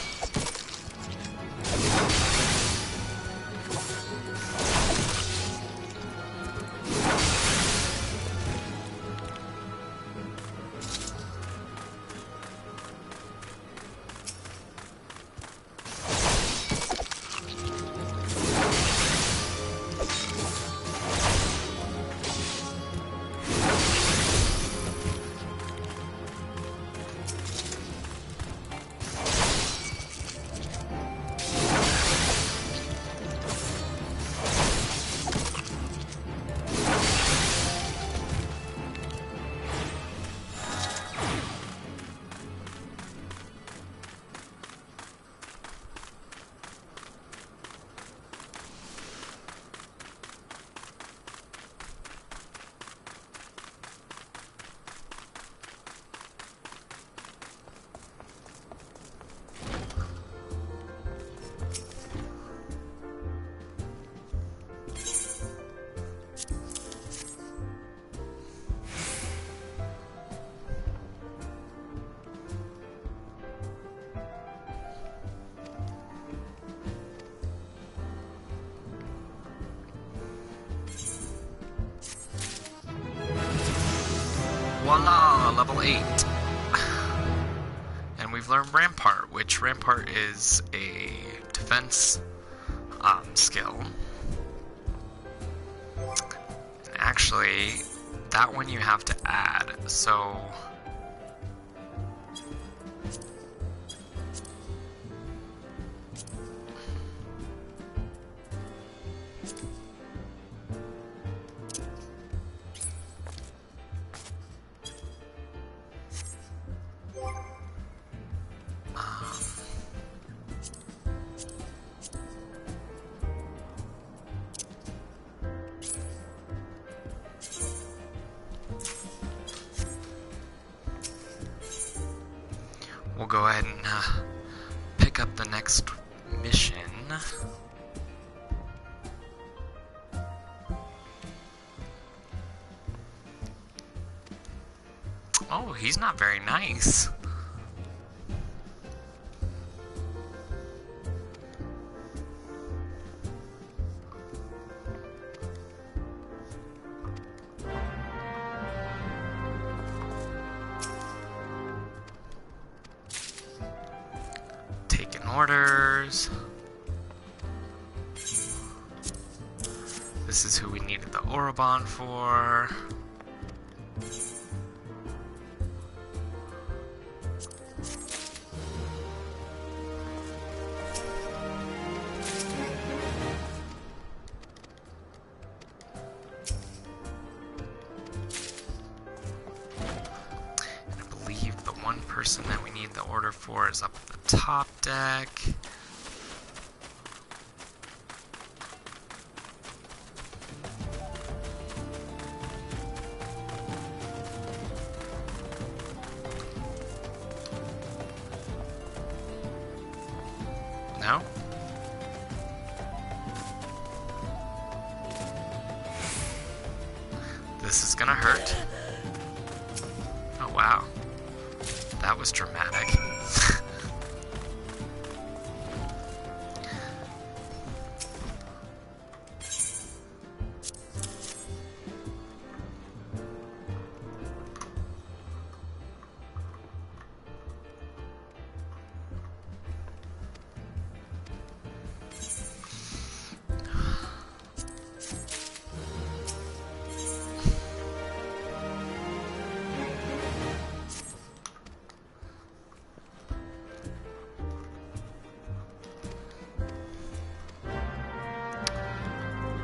level 8. And we've learned Rampart, which Rampart is a defense skill. And actually, that one you have to add, so... we'll go ahead and pick up the next mission. Oh, he's not very nice. Taking orders. This is who we needed the Orobon for. Person that we need the order for is up at the top deck. No? This is gonna hurt. Oh wow. That was dramatic.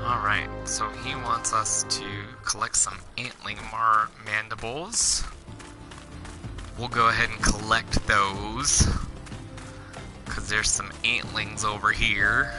Alright, so he wants us to collect some antling mandibles. We'll go ahead and collect those, because there's some antlings over here.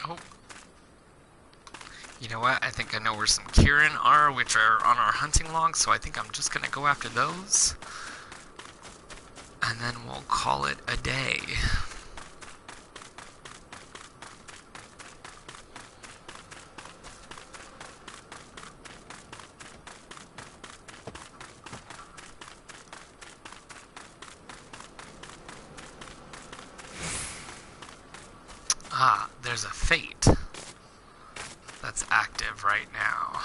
Oh. You know what? I think I know where some Kirin are, which are on our hunting log, so I think I'm just gonna go after those. And then we'll call it a day. Ah, there's a fate that's active right now.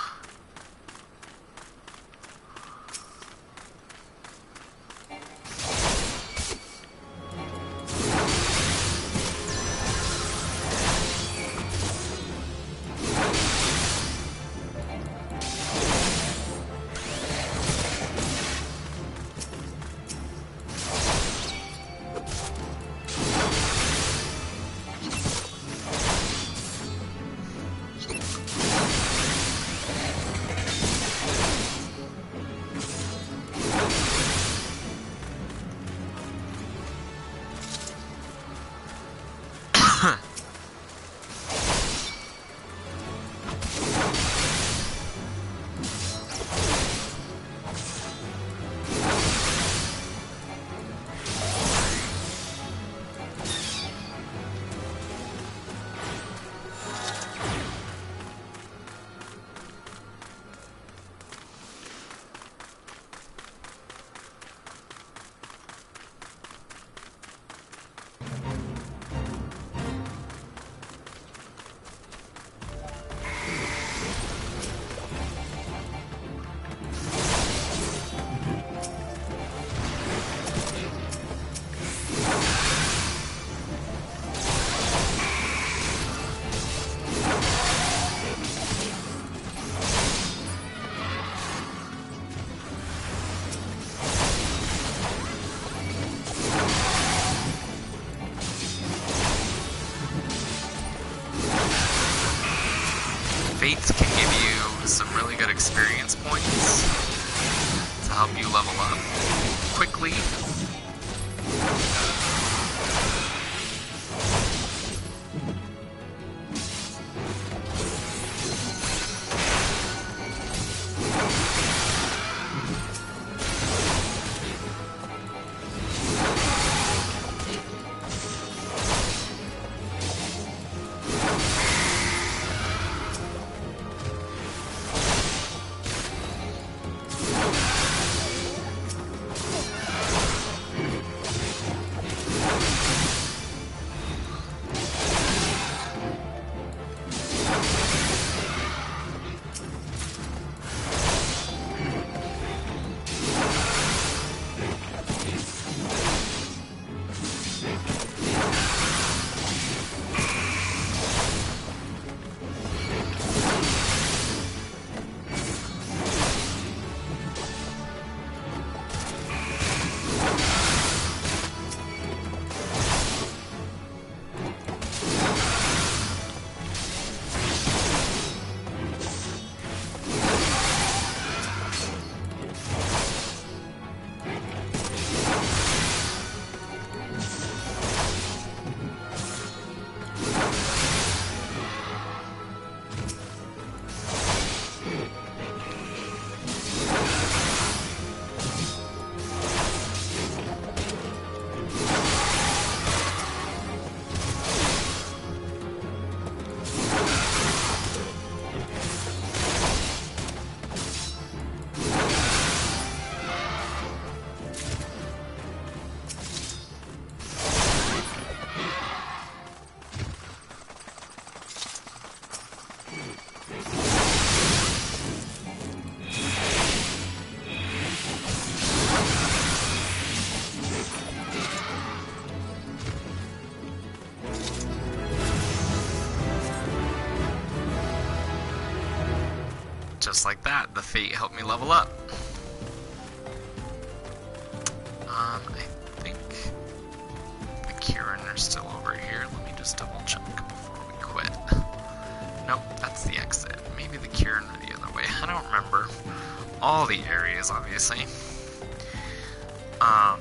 fates can give you some really good experience points to help you level up quickly. Just like that, the fate helped me level up. I think the Kieran are still over here. Let me just double check before we quit. Nope, that's the exit. Maybe the Kieran are the other way. I don't remember all the areas, obviously. Aha!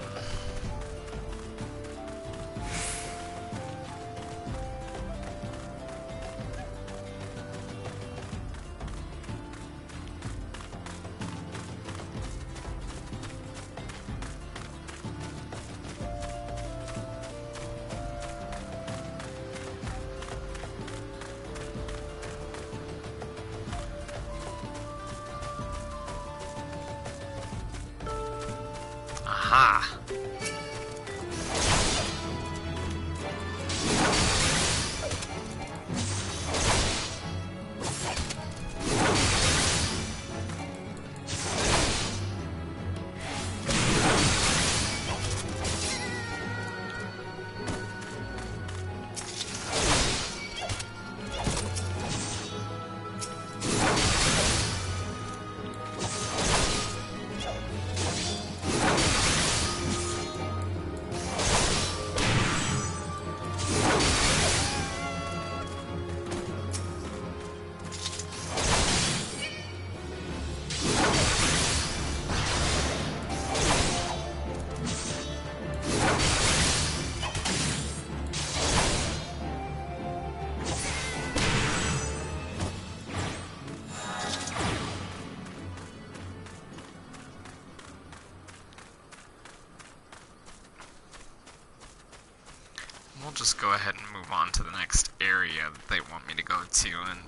We'll just go ahead and move on to the next area that they want me to go to and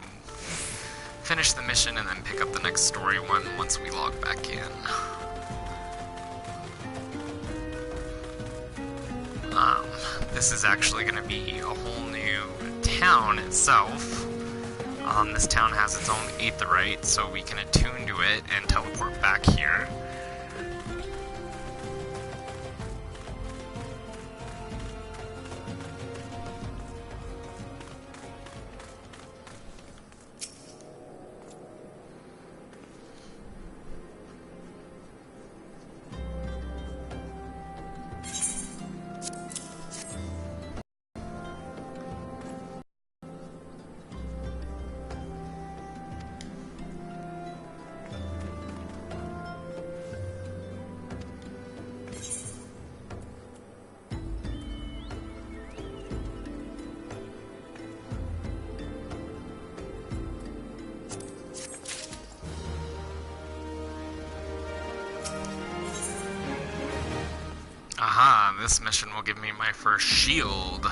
finish the mission and then pick up the next story one once we log back in. This is actually going to be a whole new town itself. This town has its own aetheryte, so we can attune to it and teleport back here. this mission will give me my first shield.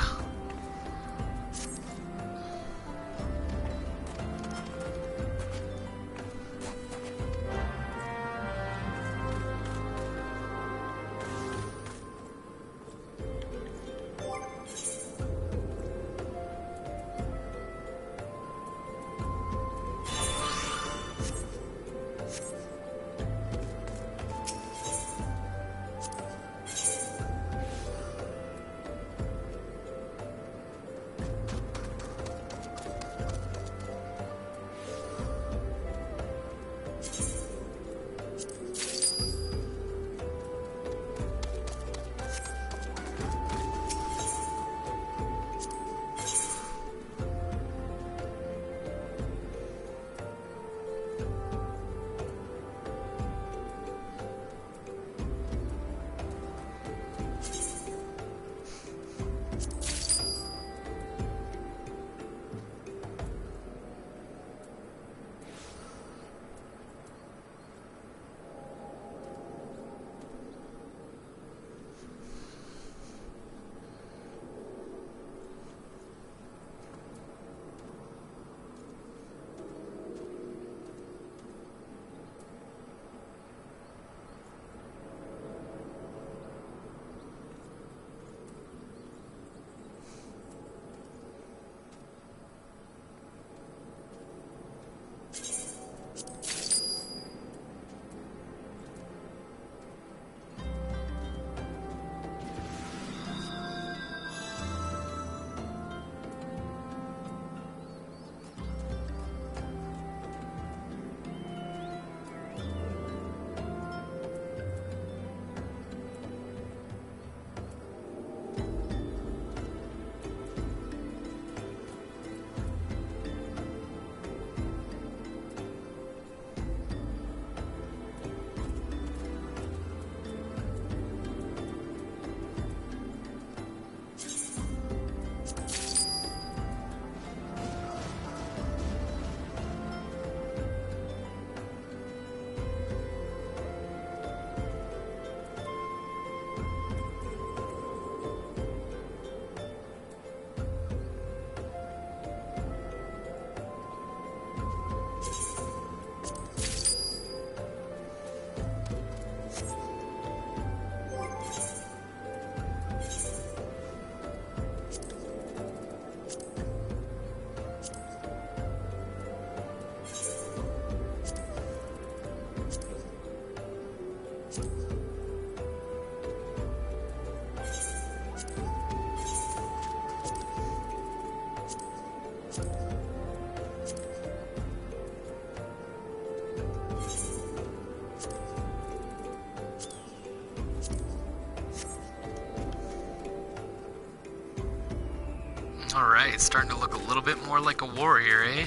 Alright, it's starting to look a little bit more like a warrior, eh?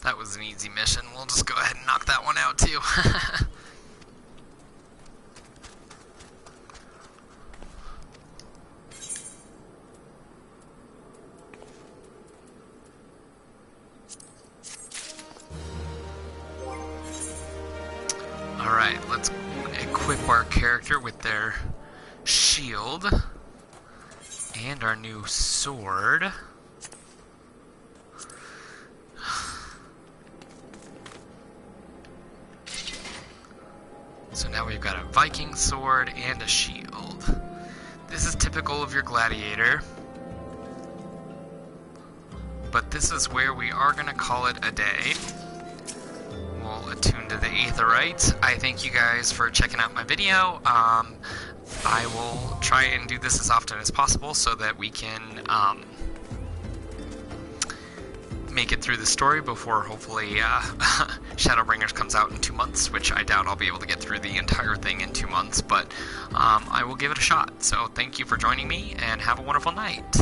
That was an easy mission. We'll just go ahead and knock that one out, too. Alright, let's equip our character with their shield and our new sword. So now we've got a Viking sword and a shield. This is typical of your gladiator, but this is where we are going to call it a day. We'll attune to the Aetheryte. I thank you guys for checking out my video. I will try and do this as often as possible so that we can make it through the story before hopefully Shadowbringers comes out in 2 months, which I doubt I'll be able to get through the entire thing in 2 months, but I will give it a shot. So thank you for joining me and have a wonderful night.